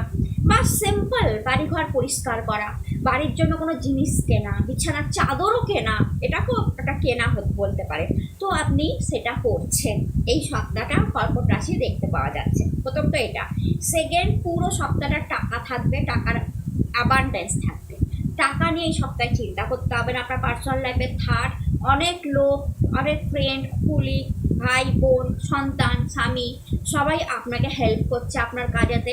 বা সিম্পল বাড়িঘর পরিষ্কার করা, বাড়ির জন্য কোনো জিনিস কেনা, বিছানার চাদরও কেনা, এটাকেও একটা কেনা বলতে পারে। তো আপনি সেটা করছেন এই সপ্তাহটা কর্কট রাশি দেখতে পাওয়া যাচ্ছে। প্রথম তো এটা। সেকেন্ড, পুরো সপ্তাহটা টাকা থাকবে, টাকার অ্যাবান্ডেন্স থাকবে। টাকা নিয়ে এই সপ্তাহে চিন্তা করতে হবে না। আপনার পার্সোনাল লাইফে থার্ড অনেক লোক, অনেক ফ্রেন্ড, কুলিগ, ভাই বোন, সন্তান, স্বামী, সবাই আপনাকে হেল্প করছে আপনার কাজেতে।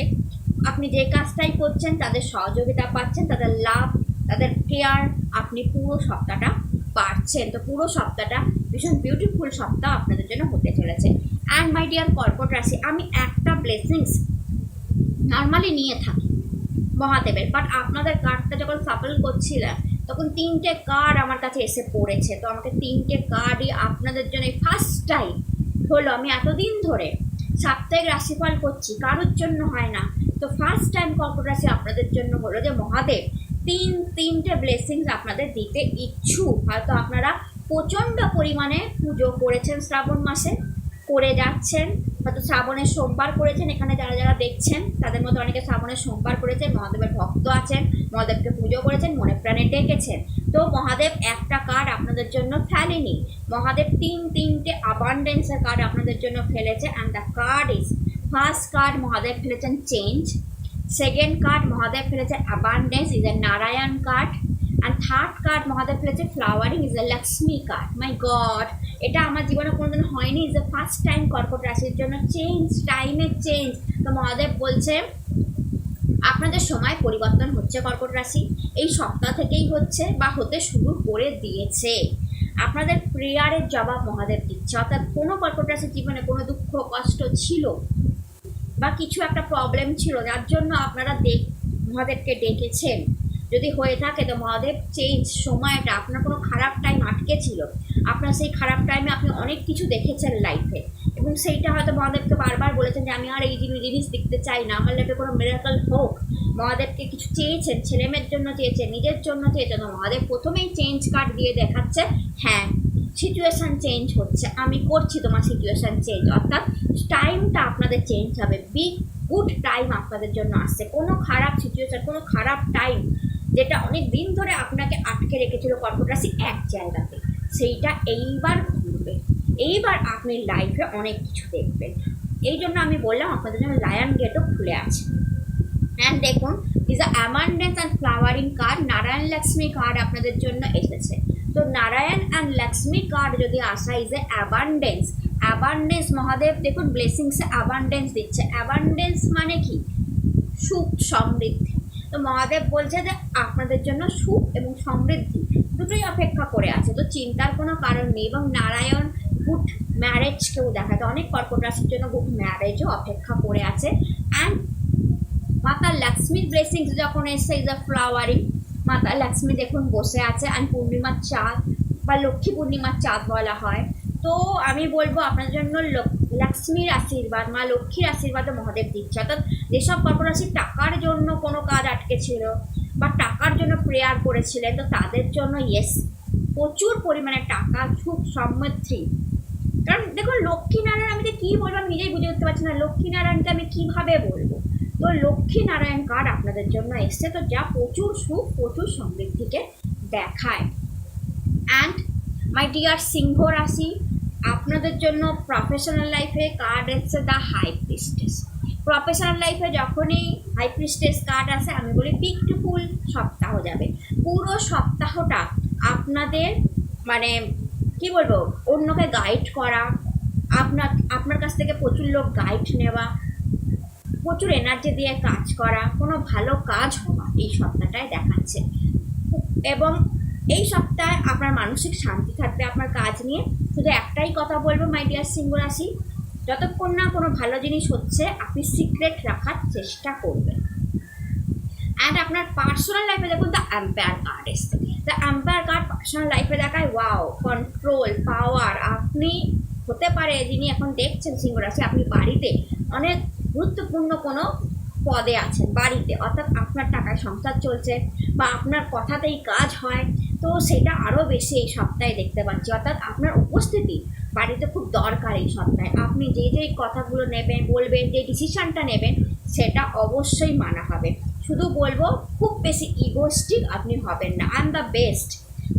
আপনি যে কাজটাই করছেন তাদের সহযোগিতা পাচ্ছেন, তাদের লাভ, তাদের কেয়ার আপনি পুরো সপ্তাহটা পাচ্ছেন। তো পুরো সপ্তাহটা ভীষণ বিউটিফুল সপ্তাহ আপনাদের জন্য হতে চলেছে। অ্যান্ড মাই ডিয়ার কর্কট রাশি, আমি একটা ব্লেসিংস নর্মালি নিয়ে থাকি মহাদেবের, বাট আপনাদের কার্ডটা যখন সাফল করছিলাম তখন 3টে কার্ড আমার কাছে এসে পড়েছে। তো আমাকে 3টে কার্ডই আপনাদের জন্য ফার্স্ট টাইম হলো, আমি এতদিন ধরে সাপ্তাহিক রাশিফল করছি, কারোর জন্য হয় না, তো ফার্স্ট টাইম কর্কট রাশি আপনাদের জন্য হলো যে মহাদেব তিনটে ব্লেসিংস আপনাদের দিতে ইচ্ছুক। হয়তো আপনারা প্রচণ্ড পরিমাণে পুজো করেছেন শ্রাবণ মাসে, করে যাচ্ছেন, হয়তো শ্রাবণের সোমবার করেছেন। এখানে যারা যারা দেখছেন তাদের মধ্যে অনেকে শ্রাবণের সোমবার করেছেন, মহাদেবের ভক্ত আছেন, মহাদেবকে পুজো করেছেন, মনে প্রাণে ডেকেছেন। তো মহাদেব একটা কার্ড আপনাদের জন্য ফেলেনি, মহাদেব তিনটে অ্যাবান্ডেন্সের কার্ড আপনাদের জন্য ফেলেছে। And the card is, first card Mahadev ফেলেছেন চেঞ্জ, সেকেন্ড কার্ড মহাদেব ফেলেছে abundance, is a Narayan card, and third card Mahadev ফেলেছে flowering, is a Lakshmi card. My god, এটা আমার জীবনে কোনোদিন হয়নি, ইজ এ ফার্স্ট টাইম কর্কট রাশির জন্য চেঞ্জ, টাইমের চেঞ্জ। তো মহাদেব বলছে আপনাদের সময় পরিবর্তন হচ্ছে কর্কট রাশি, এই সপ্তাহ থেকেই হচ্ছে বা হতে শুরু করে দিয়েছে। আপনাদের প্রেয়ারের জবাব মহাদেব দিচ্ছে। অর্থাৎ কোনো কর্কট রাশির জীবনে কোনো দুঃখ কষ্ট ছিল বা কিছু একটা প্রবলেম ছিল যার জন্য আপনারা মহাদেবকে ডেকেছেন, যদি হয়ে থাকে তো মহাদেব চেঞ্জ সময়টা, আপনার কোনো খারাপ টাইম আটকে ছিল, আপনার সেই খারাপ টাইমে আপনি অনেক কিছু দেখেছেন লাইফে, এবং সেইটা হয়তো মহাদেবকে বারবার বলেছেন যে আমি আর এই জিনিস দেখতে চাই না, আমার লাইফে কোনো মিরাকল হোক। মহাদেবকে কিছু চেয়েছেন, ছেলেমেয়ের জন্য চেয়েছেন, নিজের জন্য চেয়েছেন। মহাদেব প্রথমেই চেঞ্জ কার্ড দিয়ে দেখাচ্ছে, হ্যাঁ সিচুয়েশান চেঞ্জ হচ্ছে, আমি করছি তোমার সিচুয়েশান চেঞ্জ। অর্থাৎ টাইমটা আপনাদের চেঞ্জ হবে, বিগ গুড টাইম আপনাদের জন্য আসছে। কোনো খারাপ সিচুয়েশান, কোনো খারাপ টাইম যেটা অনেক দিন ধরে আপনাকে আটকে রেখেছিল কর্কট রাশি এক জায়গাতে, সেইটা এইবার ঘুরবে। এইবার আপনি লাইফে অনেক কিছু দেখবেন। এই জন্য আমি বললাম আপনাদের জন্য লায়ন গেটও খুলে আছে। অ্যান্ড দেখুন, is a abundance and flowering card, Narayan Lakshmi card আপনাদের জন্য এসেছে। তো নারায়ণ অ্যান্ড লক্ষ্মী কার্ড যদি আসা, is a abundance. Abundance Mahadev দেখুন ব্লেসিংসে অ্যাবান্ডেন্স দিচ্ছে। অ্যাবান্ডেন্স মানে কি? সুখ, সমৃদ্ধি। তো মহাদেব বলছে যে আপনাদের জন্য সুখ এবং সমৃদ্ধি দুটোই অপেক্ষা করে আছে, তো চিন্তার কোনো কারণ নেই। এবং নারায়ণ গুড ম্যারেজ কেউ দেখায়, তো অনেক কর্কট রাশির জন্য গুড ম্যারেজও অপেক্ষা করে আছে। অ্যান্ড মাতা লক্ষ্মীর ব্লেসিংস যখন এসছে ইজ আ ফ্লাওয়ারিং, মাতা লক্ষ্মী দেখুন বসে আছে। অ্যান্ড পূর্ণিমার চাঁদ বা লক্ষ্মী পূর্ণিমার চাঁদ বলা হয়। তো আমি বলবো আপনাদের জন্য লক্ষ্মীর আশীর্বাদ, মা লক্ষ্মীর আশীর্বাদে মহাদেব দিচ্ছে। অর্থাৎ যেসব কর্কট রাশি টাকার জন্য কোনো কাজ আটকে ছিল বা টাকার জন্য প্রেয়ার করেছিলেন, তো তাদের জন্য ইয়েস প্রচুর পরিমাণে টাকা, সুখ সমৃদ্ধি। কারণ দেখুন লক্ষ্মীনারায়ণ, আমি যে কী বলবো আমি নিজেই বুঝে উঠতে পারছি না, লক্ষ্মীনারায়ণকে আমি কীভাবে বলবো। তো লক্ষ্মীনারায়ণ কার্ড আপনাদের জন্য এসছে, তো যা প্রচুর সুখ প্রচুর সমৃদ্ধিকে দেখায়। অ্যান্ড মাই ডিয়ার সিংহ রাশি, আপনাদের জন্য প্রফেশনাল লাইফে কার্ড এসছে দ্য হাই প্রিস্টেস। প্রফেশনাল লাইফে যখনই হাই প্রিস্টেস কার্ড আসে আমি বলি বিউটিফুল সপ্তাহ যাবে। পুরো সপ্তাহটা আপনাদের মানে কি বলবো, অন্যকে গাইড করা, আপনার কাছ থেকে প্রচুর লোক গাইড নেওয়া, প্রচুর এনার্জি দিয়ে কাজ করা, কোনো ভালো কাজ হওয়া এই সপ্তাহটায় দেখাচ্ছে। এবং এই সপ্তাহে আপনার মানসিক শান্তি থাকবে আপনার কাজ নিয়ে। শুধু একটাই কথা বলবো মাই ডিয়ার সিংহ রাশি, যতক্ষণ না কোনো ভালো জিনিস হচ্ছে আপনি সিক্রেট রাখার চেষ্টা করবেন। অ্যান্ড আপনার পার্সোনাল লাইফে দেখুন দ্য এম্পায়ার কার্ড এসছে। দ্য এম্পায়ার কার্ড পার্সোনাল লাইফে দেখায় ওয়াও, কন্ট্রোল, পাওয়ার। আপনি হতে পারে যিনি এখন দেখছেন সিংহ রাশি, আপনি বাড়িতে অনেক গুরুত্বপূর্ণ কোনো পদে আছেন বাড়িতে, অর্থাৎ আপনার টাকায় সংসার চলছে বা আপনার কথাতেই কাজ হয়, তো সেটা আরও বেশি এই সপ্তাহে দেখতে পাচ্ছি। অর্থাৎ আপনার উপস্থিতি বাড়িতে খুব দরকার এই সপ্তাহে। আপনি যেই কথাগুলো নেবেন, বলবেন, যে ডিসিশানটা নেবেন সেটা অবশ্যই মানা হবে। শুধু বলবো খুব বেশি ইগোস্টিক আপনি হবেন না। আই এম দ্য বেস্ট,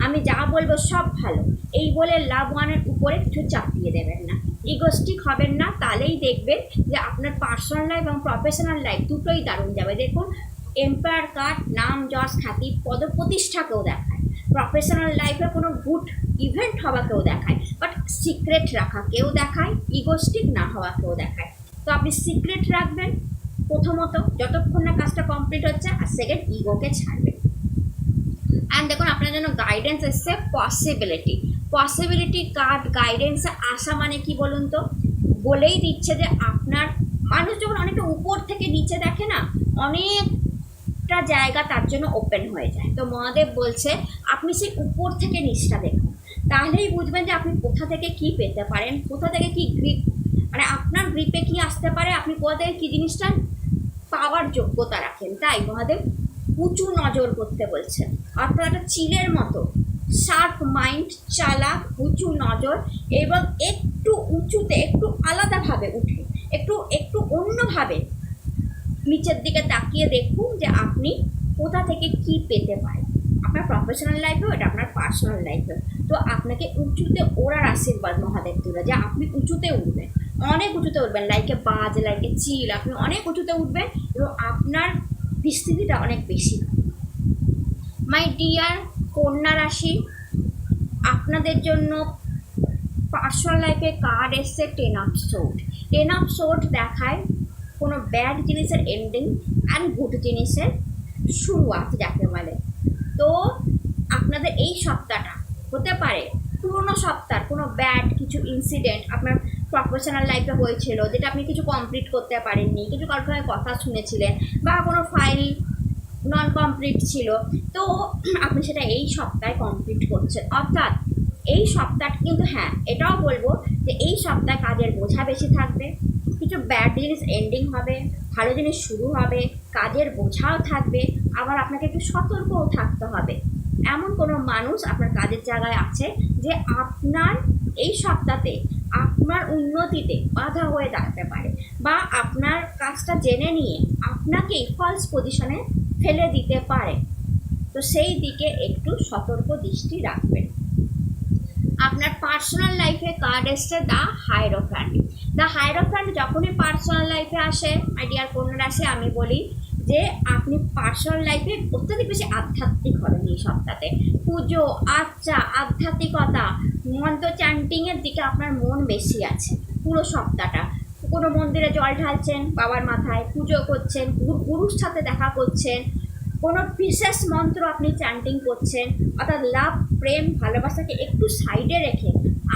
আমি যা বলবো সব ভালো, এই বলে লাভ ওয়ানের উপরে কিছু চাপিয়ে দেবেন না, ইগোস্টিক হবেন না। তাহলেই দেখবেন যে আপনার পার্সোনাল লাইফ এবং প্রফেশনাল লাইফ দুটোই দারুণ যাবে। দেখুন এম্পায়ার কার্ড নাম যশ খ্যাতি পদপ্রতিষ্ঠাকেও দেখায়, প্রফেশনাল লাইফে কোনো গুড ইভেন্ট হওয়াকেও দেখায়, বাট সিক্রেট রাখাকেও দেখায়, ইগোস্টিক না হওয়াকেও দেখায়। তো আপনি সিক্রেট রাখবেন প্রথমত যতক্ষণ না কাজটা কমপ্লিট হচ্ছে, আর সেকেন্ড ইগোকে ছাড়বেন। অ্যান্ড দেখুন আপনার জন্য গাইডেন্স এসছে পসিবিলিটি কার্ড। গাইডেন্সে আসা মানে কি বলুন তো, বলেই দিচ্ছে যে আপনার মানুষ যখন অনেকটা উপর থেকে নিচে দেখে না, অনেকটা জায়গা তার জন্য ওপেন হয়ে যায়। তো মহাদেব বলছে আপনি সেই উপর থেকে নিচটা দেখুন, তাহলেই বুঝবেন যে আপনি কোথা থেকে কি পেতে পারেন, কোথা থেকে কি গ্রিপ, মানে আপনার গ্রিপে কি আসতে পারে, আপনি কোথা থেকে কী জিনিসটা পাওয়ার যোগ্যতা রাখেন। তাই মহাদেব উঁচু নজর করতে বলছেন, অর্থাৎ একটা চিলের মতো শার্প মাইন্ড, চালাক, উঁচু নজর, এবং একটু উঁচুতে একটু আলাদাভাবে উঠে একটু অন্যভাবে নিচের দিকে তাকিয়ে দেখুন যে আপনি কোথা থেকে কি পেতে পারেন আপনার প্রফেশনাল লাইফেও, এটা আপনার পার্সোনাল লাইফেও। তো আপনাকে উঁচুতে ওড়ার আশীর্বাদ মহাদেব দিল, যে আপনি উঁচুতে উঠবেন, অনেক উঁচুতে উঠবেন, লাইকে বাজ, লাইকে চিল, আপনি অনেক উঁচুতে উঠবেন এবং আপনার বিস্তৃতিটা অনেক বেশি। মাই ডিয়ার কন্যা রাশি, আপনাদের জন্য পার্সোনাল লাইফে কার্ড এসছে টেন অফ সোর্ড দেখায় কোনো ব্যাড জিনিসের এন্ডিং অ্যান্ড গুড জিনিসের শুরুয়াত যাকে বলে। তো আপনাদের এই সপ্তাহটা হতে পারে পুরোনো সপ্তাহ কোনো ব্যাড কিছু ইনসিডেন্ট আপনার প্রফেশনাল লাইফে হয়েছিল, যেটা আপনি কিছু কমপ্লিট করতে পারেননি, কিছু কারোর কথা শুনেছিলেন বা কোনো ফাইল নন কমপ্লিট ছিল, তো আপনি সেটা এই সপ্তাহে কমপ্লিট করছেন। অর্থাৎ এই সপ্তাহটা কিন্তু হ্যাঁ এটাও বলবো যে এই সপ্তাহে কাজের বোঝা বেশি থাকবে, কিছু ব্যাড জিনিস এন্ডিং হবে, ভালো জিনিস শুরু হবে, কাজের বোঝাও থাকবে, আবার আপনাকে একটু সতর্কও থাকতে হবে। এমন কোনো মানুষ আপনার কাজের জায়গায় আছে যে আপনার এই সপ্তাহে আপনার উন্নতিতে বাধা হয়ে দাঁড়াতে পারে, বা আপনার কাজটা জেনে নিয়ে আপনাকেই ফলস পজিশনে ফেলে দিতে পারে। তো সেই দিকে একটু সতর্ক দৃষ্টি রাখবেন। আপনার পার্সোনাল লাইফে কার্ড এসছে দ্য হায়েরোফ্যান্ট। যখনই পার্সোনাল লাইফে আসে মাই ডিয়ার কন্যা রাশি, আমি বলি যে আপনি পার্সোনাল লাইফে অত্যধিক বেশি আধ্যাত্মিক হবেন এই সপ্তাহে। পুজো আর্চা, আধ্যাত্মিকতা, মন্ত্র চ্যান্টিংয়ের দিকে আপনার মন বেশি আছে পুরো সপ্তাহটা। কোনো মন্দিরে জল ঢালছেন বাবার মাথায়, পুজো করছেন, গুরুর সাথে দেখা করছেন, কোনো বিশেষ মন্ত্র আপনি চ্যান্টিং করছেন, অর্থাৎ লাভ, প্রেম, ভালোবাসাকে একটু সাইডে রেখে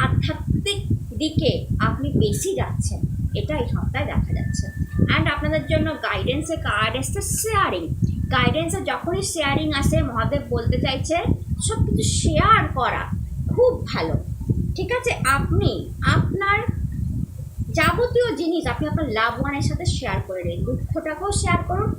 আধ্যাত্মিক দিকে আপনি বেশি যাচ্ছেন, এটা এই সপ্তাহে দেখা যাচ্ছে। অ্যান্ড আপনাদের জন্য গাইডেন্সে কার্ড এসছে শেয়ারিং। গাইডেন্সে যখনই শেয়ারিং আসে, মহাদেব বলতে চাইছে সব কিছু শেয়ার করা খুব ভালো। ঠিক আছে, আপনি আপনার যাবতীয় জিনিস আপনি আপনার লাভ ওয়ানের সাথে শেয়ার করে নিন। দুঃখটাকেও শেয়ার করুন,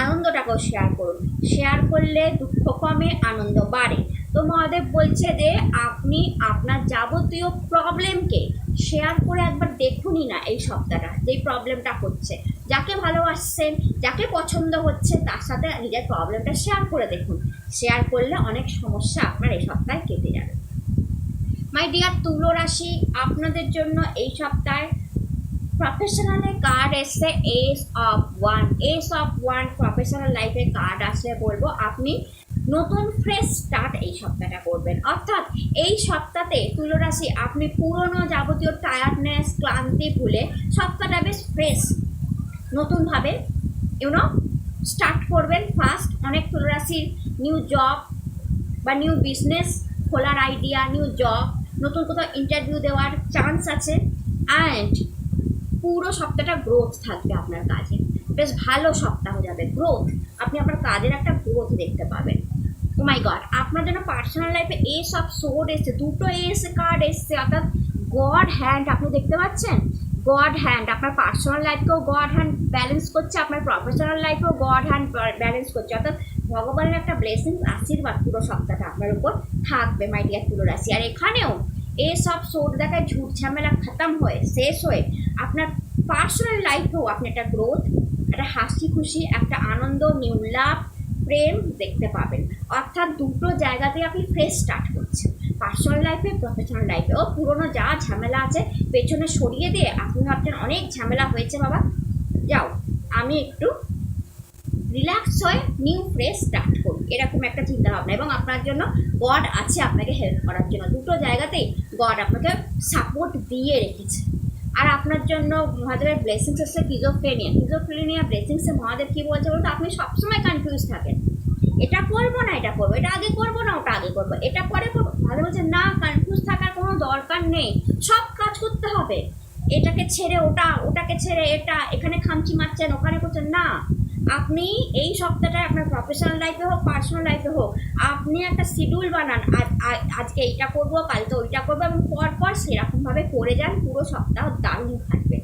আনন্দটাকেও শেয়ার করুন। শেয়ার করলে দুঃখ কমে, আনন্দ বাড়ে। তো মহাদেব বলছে যে আপনি আপনার যাবতীয় প্রবলেমকে শেয়ার করে একবার দেখুনই না এই সপ্তাহটা, যেই প্রবলেমটা হচ্ছে। যাকে ভালোবাসছেন, যাকে পছন্দ হচ্ছে, তার সাথে নিজের প্রবলেমটা শেয়ার করে দেখুন। শেয়ার করলে অনেক সমস্যা আপনার এই সপ্তাহে কেটে যাবে। মাই ডিয়ার তুলো রাশি, আপনাদের জন্য এই সপ্তাহে প্রফেশনালে কার্ড এসছে S of one. S of one professional লাইফে কার্ড আসলে বলবো আপনি নতুন ফ্রেশ স্টার্ট এই সপ্তাহটা করবেন। অর্থাৎ এই সপ্তাহে তুলো রাশি আপনি পুরনো যাবতীয় টায়ার্ডনেস, ক্লান্তি ভুলে সপ্তাহটা বেশ ফ্রেশ নতুনভাবে স্টার্ট করবেন। ফার্স্ট অনেক তুলো রাশির নিউ জব বা নিউ বিজনেস খোলার আইডিয়া, নিউ জব, নতুন কোথাও ইন্টারভিউ দেওয়ার চান্স আছে। অ্যান্ড পুরো সপ্তাহটা গ্রোথ থাকবে আপনার কাজে, বেশ ভালো সপ্তাহ যাবে। গ্রোথ, আপনি আপনার কাজের একটা গ্রোথ দেখতে পাবেন। ও মাই গড, আপনার জন্য পার্সোনাল লাইফে এস অফ সোর্ড এসছে, দুটো এস কার্ড এসছে। অর্থাৎ গড হ্যান্ড আপনি দেখতে পাচ্ছেন, গড হ্যান্ড আপনার পার্সোনাল লাইফকেও গড হ্যান্ড ব্যালেন্স করছে, আপনার প্রফেশনাল লাইফেও গড হ্যান্ড ব্যালেন্স করছে। অর্থাৎ ভগবানের একটা ব্লেসিং, আশীর্বাদ পুরো সপ্তাহটা আপনার উপর থাকবে মাই ডিয়ার তুলো রাশি। আর এখানেও এই সব সোর্ট দেখায় ঝুট ঝামেলা খতম হয়ে শেষ হয়ে আপনার পার্সোনাল লাইফেও আপনি একটা গ্রোথ, একটা হাসি খুশি, একটা আনন্দ, নিউ লাভ, প্রেম দেখতে পাবেন। অর্থাৎ দুটো জায়গাতেই আপনি ফ্রেশ স্টার্ট করছেন, পার্সোনাল লাইফে, প্রফেশনাল লাইফে। ও পুরোনো যা ঝামেলা আছে পেছনে সরিয়ে দিয়ে আপনি ভাবছেন অনেক ঝামেলা হয়েছে বাবা, যাও আমি একটু রিল্যাক্স হয়ে নিউ ফ্রেশ স্টার্ট করুন, এরকম একটা চিন্তা ভাবনা। এবং আপনার জন্য গড আছে আপনাকে হেল্প করার জন্য, দুটো জায়গাতেই গড আপনাকে সাপোর্ট দিয়ে রেখেছে। আর আপনার জন্য মহাদেবের ব্লেসিংস হচ্ছে কিজোফ্রেনিয়া ব্লেসিংসে মহাদেব কী বলছে বলতো, আপনি সবসময় কনফিউজ থাকেন, এটা করবো না এটা করবো, এটা আগে করবো না ওটা আগে করবো, এটা পরে করবো। মহাদেব বলছে না, কনফিউজ থাকার কোনো দরকার নেই, সব কাজ করতে হবে। এটাকে ছেড়ে ওটা, ওটাকে ছেড়ে এটা, এখানে খামচি মারছেন, ওখানে করছেন না। আপনি এই সপ্তাহটায় আপনার প্রফেশনাল লাইফে হোক, পার্সোনাল লাইফে হোক, আপনি একটা শিডিউল বানান, আজকে এইটা করবো, কালকে ওইটা করবো, এবং পর সেরকমভাবে করে যান। পুরো সপ্তাহ দারুণ থাকবে,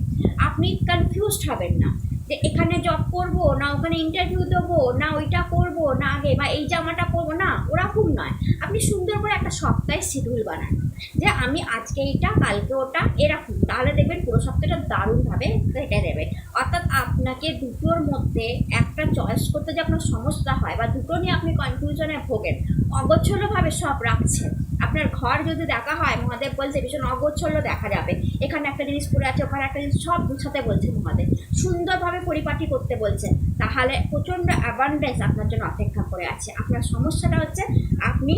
আপনি কনফিউজড হবেন না যে এখানে জব করবো না ওখানে ইন্টারভিউ দেবো, না ওইটা করবো না আগে, বা এই জামাটা পরবো না, ওরকম নয়। আপনি সুন্দর করে একটা সপ্তাহে শিডিউল বানান যে আমি আজকে এইটা, কালকে ওটা, এরকম। তাহলে দেখবেন পুরো সপ্তাহটা দারুণভাবে কেটে দেবে। অর্থাৎ আপনাকে দুটোর মধ্যে একটা চয়েস করতে যে আপনার সমস্যা হয়, বা দুটো নিয়ে আপনি কনফিউশনে ভোগেন, অগোছলভাবে সব রাখছেন। আপনার ঘর যদি দেখা হয়, মহাদেব বলছে ভীষণ অগোছল দেখা যাবে, এখানে একটা জিনিস পড়ে আছে, ওখানে একটা জিনিস, সব গুছাতে বলছে মহাদেব, সুন্দরভাবে পরিপাটি করতে বলছে। তাহলে প্রচণ্ড অ্যাবান্ডেন্স আপনার জন্য অপেক্ষা করে আছে। আপনার সমস্যাটা হচ্ছে আপনি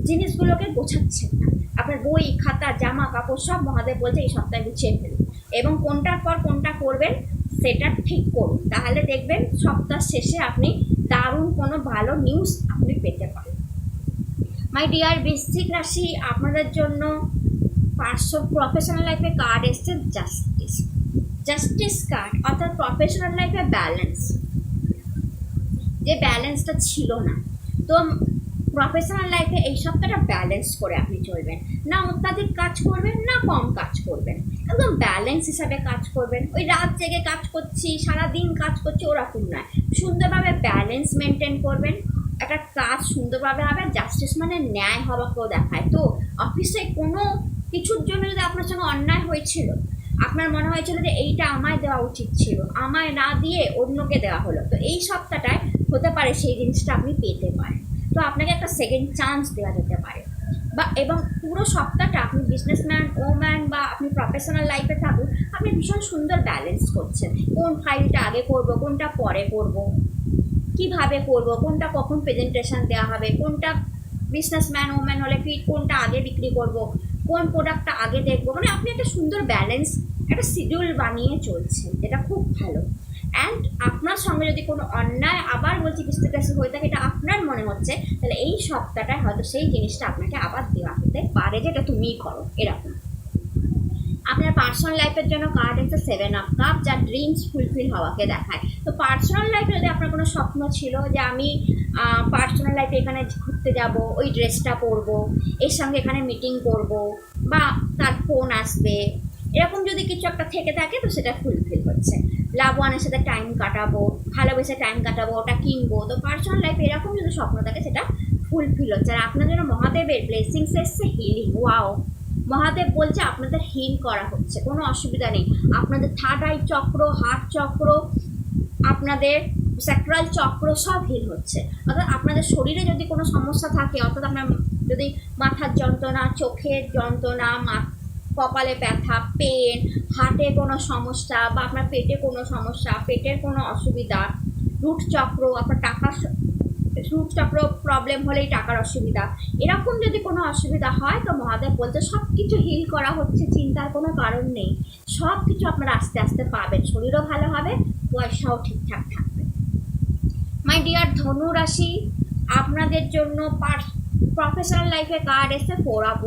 জিনিসগুলোকে গোছাচ্ছেন না। আপনার বই, খাতা, জামা কাপড় সব মহাদেব বলছে এই সপ্তাহে গুছিয়ে ফেলুন, এবং কোনটার পর কোনটা করবেন সেটা ঠিক করুন। তাহলে দেখবেন সপ্তাহ শেষে আপনি দারুণ কোনো ভালো নিউজ আপনি পেতে পারেন। মাই ডিয়ার বৃশ্চিক রাশি, আপনাদের জন্য প্রফেশনাল লাইফে কার্ড এসছে জাস্টিস কার্ড। অর্থাৎ প্রফেশনাল লাইফে ব্যালেন্স, যে ব্যালেন্সটা ছিল না, তো প্রফেশনাল লাইফে এই সপ্তাহটা ব্যালেন্স করে আপনি চলবেন। না অত্যাধিক কাজ করবেন, না কম কাজ করবেন, একদম ব্যালেন্স হিসাবে কাজ করবেন। ওই রাত জেগে কাজ করছি, সারাদিন কাজ করছি, ওরকম নয়। সুন্দরভাবে ব্যালেন্স মেনটেন করবেন, একটা কাজ সুন্দরভাবে হবে। জাস্টিস মানে ন্যায় হওয়াকেও দেখায়। তো অফিসে কোনো কিছুর জন্য যদি আপনার সঙ্গে অন্যায় হয়েছিল, আপনার মনে হয়েছিল যে এইটা আমায় দেওয়া উচিত ছিল, আমায় না দিয়ে অন্যকে দেওয়া হলো, তো এই সপ্তাহটায় হতে পারে সেই জিনিসটা আপনি পেতে পারেন। তো আপনাকে একটা সেকেন্ড চান্স দেওয়া যেতে পারে। বা এবং পুরো সপ্তাহটা আপনি বিজনেসম্যান, ওম্যান, বা আপনি প্রফেশনাল লাইফে থাকুন, আপনি ভীষণ সুন্দর ব্যালেন্স করছেন। কোন ফাইলটা আগে করব, কোনটা পরে করব, কিভাবে করব, কোনটা কখন প্রেজেন্টেশন দেওয়া হবে, কোনটা বিজনেসম্যান ওম্যান হলে কি কোনটা আগে বিক্রি করব, কোন প্রোডাক্টটা আগে দেখবো। মানে আপনি একটা সুন্দর ব্যালেন্স, একটা শিডিউল বানিয়ে চলছেন, যেটা খুব ভালো। অ্যান্ড আপনার সঙ্গে যদি কোনো অন্যায়, আবার বলছি বিস্তৃত হয়ে থাকে, এটা আপনার মনে হচ্ছে, তাহলে এই সপ্তাহটায় হয়তো সেই জিনিসটা আপনাকে আবার দেওয়া হতে পারে, যেটা তুমিই করো, এরকম। আপনার পার্সোনাল লাইফের জন্য কার্ড হচ্ছে 7 অফ কাপ, যা ড্রিমস ফুলফিল হওয়াকে দেখায়। তো পার্সোনাল লাইফে যদি আপনার কোনো স্বপ্ন ছিল যে আমি পার্সোনাল লাইফে এখানে ঘুরতে যাব, ওই ড্রেসটা পরবো, এর সঙ্গে এখানে মিটিং করব, বা তার ফোন আসবে, এরকম যদি কিছু একটা থেকে থাকে তো সেটা ফুলফিল হচ্ছে। লাভ ওয়ানের সাথে টাইম কাটাবো, ভালোবেসে টাইম কাটাবো, ওটা কিনবো। তো পার্সোনাল লাইফে এরকম যদি স্বপ্ন থাকে সেটা ফুলফিল হচ্ছে। আর আপনার জন্য মহাদেবের ব্লেসিংস এসছে হিলিং। ওয়াও, মহাদেব বলছে আপনাদের হিল করা হচ্ছে, কোনো অসুবিধা নেই। আপনাদের থার্ড আই চক্র, হার্ট চক্র, আপনাদের স্যাক্রাল চক্র সব হিল হচ্ছে। অর্থাৎ আপনাদের শরীরে যদি কোনো সমস্যা থাকে, অর্থাৎ আপনার যদি মাথার যন্ত্রণা, চোখের যন্ত্রণা, কপালে ব্যথা, পেন, হার্টে কোনো সমস্যা, বা আপনার পেটে কোনো সমস্যা, পেটের কোনো অসুবিধা, রুট চক্র, আপনার টাকার রুট চক্র প্রবলেম হলেই টাকার অসুবিধা, এরকম যদি কোনো অসুবিধা হয় তো মহাদেব বলছে সব কিছু হিল করা হচ্ছে, চিন্তার কোনো কারণ নেই। সব কিছু আপনারা আস্তে আস্তে পাবেন, শরীরও ভালো হবে, পয়সাও ঠিকঠাক থাকবে। মাই ডিয়ার ধনু রাশি, আপনাদের জন্য প্রফেশনাল লাইফে কার্ড এসছে 4 অফ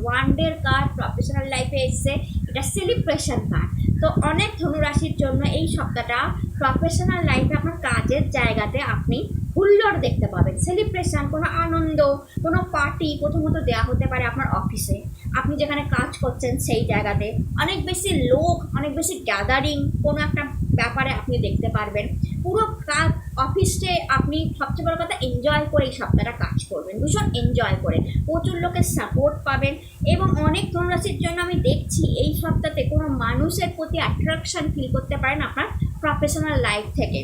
ওয়ান্ডের কার্ড প্রফেশনাল লাইফে এসছে, এটা সেলিব্রেশন কার্ড। তো অনেক ধনুরাশির জন্য এই সপ্তাহটা প্রফেশনাল লাইফে আপনার কাজের জায়গাতে আপনি হুল্লোড় দেখতে পাবেন, সেলিব্রেশন, কোনো আনন্দ, কোনো পার্টি প্রথমত দেওয়া হতে পারে আপনার অফিসে, আপনি যেখানে কাজ করছেন সেই জায়গাতে অনেক বেশি লোক, অনেক বেশি গ্যাদারিং, কোনো একটা ব্যাপারে আপনি দেখতে পারবেন। পুরো কাজ অফিসে আপনি সবচেয়ে বড় কথা এনজয় করে এই সপ্তাহটা কাজ করবেন, ভীষণ এনজয় করে, প্রচুর লোকের সাপোর্ট পাবেন। এবং অনেক ধনুরাশির জন্য আমি দেখছি এই সপ্তাহে কোনো মানুষের প্রতি অ্যাট্রাকশন ফিল করতে পারেন আপনার প্রফেশনাল লাইফ থেকে,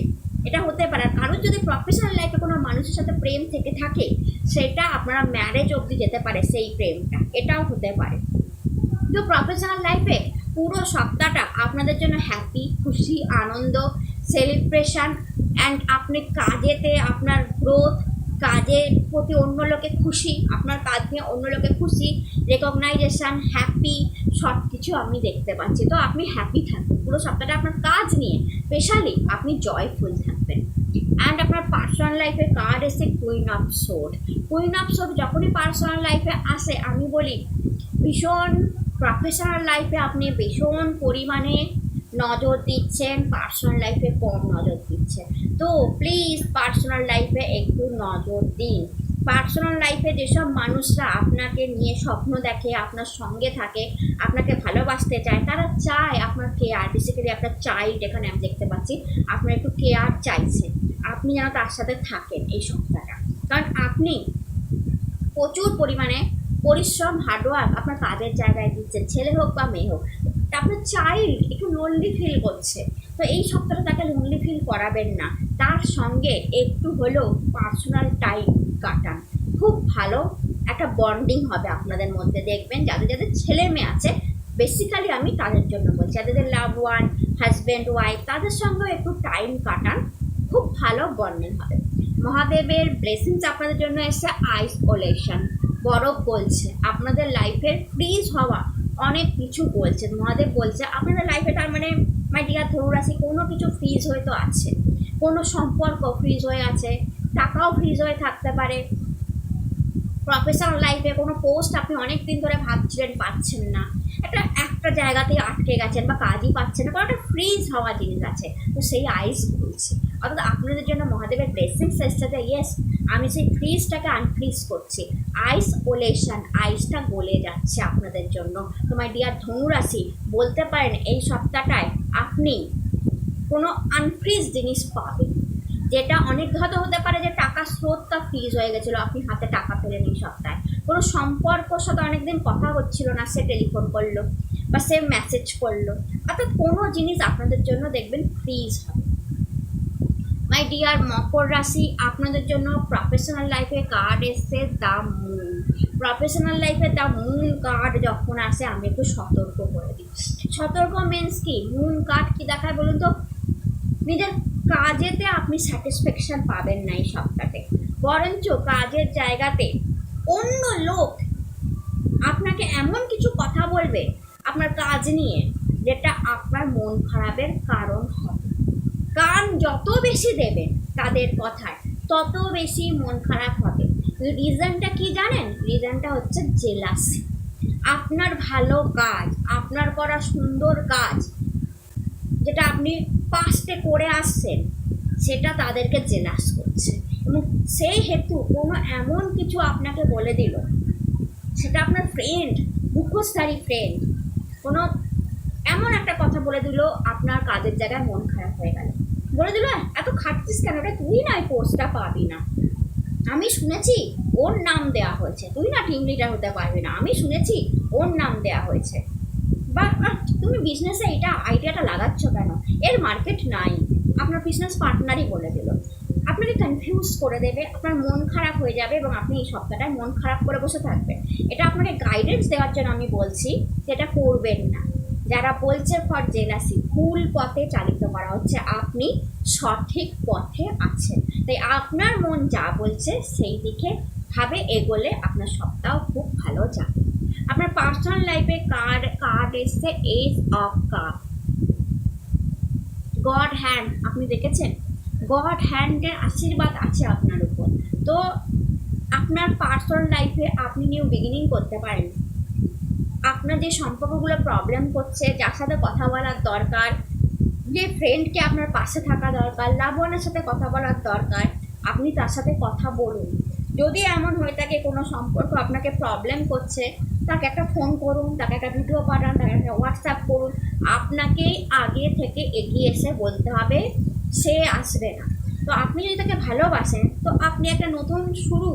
এটা হতে পারে। আর কারোর যদি প্রফেশনাল লাইফে কোনো মানুষের সাথে প্রেম থেকে থাকে সেটা আপনারা ম্যারেজ অবধি যেতে পারে সেই প্রেমটা, এটাও হতে পারে। তো প্রফেশনাল লাইফে পুরো সপ্তাহটা আপনাদের জন্য হ্যাপি, খুশি, আনন্দ, সেলিব্রেশন অ্যান্ড আপনি কাজেতে আপনার গ্রোথ, কাজের প্রতি অন্য লোকে খুশি, আপনার কাজ নিয়ে অন্য লোকে খুশি, রেকগনাইজেশন, হ্যাপি, সব কিছু আমি দেখতে পাচ্ছি। তো আপনি হ্যাপি থাকবেন পুরো সপ্তাহটা, আপনার কাজ নিয়ে স্পেশালি আপনি জয়ফুল থাকবেন। অ্যান্ড আপনার পার্সোনাল লাইফে কার্ড এসে queen of sword. Queen of sword যখনই পার্সোনাল লাইফে আসে আমি বলি ভীষণ প্রফেশনাল লাইফে আপনি ভীষণ পরিমাণে নজর দিচ্ছেন, পার্সোনাল লাইফে কম নজর দিচ্ছেন। তো প্লিজ পার্সোনাল লাইফে একটু নজর দিন। পার্সোনাল লাইফে যেসব মানুষরা আপনাকে নিয়ে স্বপ্ন দেখে, আপনার সঙ্গে থাকে, আপনাকে ভালোবাসতে চায়, তারা চায় আপনার কেয়ার, বেসিক্যালি আপনার চাইল্ড এখানে আমি দেখতে পাচ্ছি, আপনার একটু কেয়ার চাইছে, আপনি যেন তার সাথে থাকেন এই সপ্তাহটা। কারণ আপনি প্রচুর পরিমাণে পরিশ্রম, হার্ডওয়ার্ক আপনার কাজের জায়গায় দিচ্ছেন, ছেলে হোক বা মেয়ে হোক। আপনার চাইল্ড একটু লোনলি ফিল করছে, তো এই সপ্তাহে তাকে লোনলি ফিল করাবেন না, তার সঙ্গে একটু হলেও পার্সোনাল টাইম কাটান, খুব ভালো একটা বন্ডিং হবে আপনাদের মধ্যে। দেখবেন যাদের যাদের ছেলে মেয়ে আছে, বেসিক্যালি আমি তাদের জন্য বলছি, যাদের লাভ ওয়ান, হাজব্যান্ড ওয়াইফ, তাদের সঙ্গেও একটু টাইম কাটান, খুব ভালো বন্ডিং হবে। মহাদেবের ব্লেসিংস আপনাদের জন্য এসে আইসোলেশন, বরফ বলছে আপনাদের লাইফের ফ্রিজ হওয়া, অনেক কিছু বলছে মহাদেব বলছে আপনাদের লাইফে। তার মানে মাই ডিয়ার ধনুরাশি, কোনো কিছু ফ্রিজ হয়ে তো আছে, কোনো সম্পর্ক ফ্রিজ হয়ে আছে, টাকাও ফ্রিজ হয়ে থাকতে পারে। প্রফেশনাল লাইফে কোনো পোস্ট আপনি অনেক দিন ধরে ভাবছিলেন পাচ্ছেন না, একটা জায়গাতেই আটকে গেছেন বা কাজই পাচ্ছেন না, কোনো একটা ফ্রিজ হওয়া জিনিস আছে, তো সেই আইস বলছে। অর্থাৎ আপনাদের জন্য মহাদেবের ব্লেসিংস এসছে যে ইয়েস আমি সেই ফ্রিজটাকে আনফ্রিজ করছি, আইসোলেশন, আইসটা গলে যাচ্ছে আপনাদের জন্য। তো মাই ডিয়ার ধনুরাশি, বলতে পারেন এই সপ্তাহটায় আপনি কোনো আনফ্রিজ জিনিস পাবেন, যেটা অনেক হয়তো হতে পারে যে টাকার স্রোতটা ফ্রিজ হয়ে গেছিলো, আপনি হাতে টাকা পেলেন এই সপ্তাহে। কোনো সম্পর্কর সাথে অনেকদিন কথা হচ্ছিল না, সে টেলিফোন করলো বা সে মেসেজ করলো, অর্থাৎ কোনো জিনিস আপনাদের জন্য দেখবেন ফ্রিজ হবে। মাই ডিয়ার মকর রাশি, আপনাদের জন্য প্রফেশনাল লাইফে কার্ড এসছে দ্য মুন। প্রফেশনাল লাইফে দ্য মুন কার্ড যখন আসে আমি একটু সতর্ক করে দিই। সতর্ক মিনস কি? মুন কার্ড কি দেখায় বলুন তো? নিজের কাজেতে আপনি স্যাটিসফ্যাকশন পাবেন না এই সপ্তাহে, বরঞ্চ কাজের জায়গাতে অন্য লোক আপনাকে এমন কিছু কথা বলবে আপনার কাজ নিয়ে যেটা আপনার মন খারাপের কারণ হবে। কান যত বেশি দেবেন তাদের কথায় তত বেশি মন খারাপ হবে। রিজনটা কি জানেন? রিজনটা হচ্ছে জেলাসি। আপনার ভালো কাজ, আপনার আপনার করা সুন্দর কাজ যেটা আপনি পাস্টে করে আসছেন সেটা তাদেরকে জেলাস করছে, এবং সেই হেতু কোনো এমন কিছু আপনাকে বলে দিল, সেটা আপনার ফ্রেন্ড, মুখোশধারী ফ্রেন্ড কোনো এমন একটা কথা বলে দিল, আপনার কাজের জায়গায় মন খারাপ হয়ে গেল। বলে দিল এত খাটছিস কেন, ওটা তুই না এই পোস্টটা পাবি না, আমি শুনেছি ওর নাম দেওয়া হয়েছে, তুই না টিম লিডার হতে পারবি না, আমি শুনেছি ওর নাম দেওয়া হয়েছে, বা তুমি বিজনেসে এটা আইডিয়াটা লাগাচ্ছ কেন, এর মার্কেট নাই, আপনার বিজনেস পার্টনারই বলে দিল। আপনাকে কনফিউজ করে দেবে, আপনার মন খারাপ হয়ে যাবে এবং আপনি এই সপ্তাহটায় মন খারাপ করে বসে থাকবেন। এটা আপনাকে গাইডেন্স দেওয়ার জন্য আমি বলছি যেটা করবেন না। যারা বলছে ফর জেলাসি, ভুল পথে চালিত করা হচ্ছে, আপনি সঠিক পথে আছেন, তাই আপনার মন যা বলছে সেই দিকে ভাবে এগোলে আপনার সপ্তাহ খুব ভালো যাবে। আপনার পার্সোনাল লাইফে কার্ড এসছে ace of cup, god hand, আপনি দেখেছেন গড হ্যান্ডের আশীর্বাদ আছে আপনার উপর। তো আপনার পার্সোনাল লাইফে আপনি নিউ বিগিনিং করতে পারেন। আপনার যে সম্পর্কগুলো প্রবলেম করছে, যার সাথে কথা বলার দরকার, যে ফ্রেন্ডকে আপনার পাশে থাকা দরকার, লাভ ওয়ানের সাথে কথা বলার দরকার, আপনি তার সাথে কথা বলুন। যদি এমন হয়ে থাকে কোনো সম্পর্ক আপনাকে প্রবলেম করছে, তাকে একটা ফোন করুন, তাকে একটা ভিডিও পাঠান, তাকে একটা হোয়াটসঅ্যাপ করুন। আপনাকেই আগে থেকে এগিয়ে এসে বলতে হবে, সে আসবে না। তো আপনি যদি তাকে ভালোবাসেন তো আপনি একটা নতুন শুরু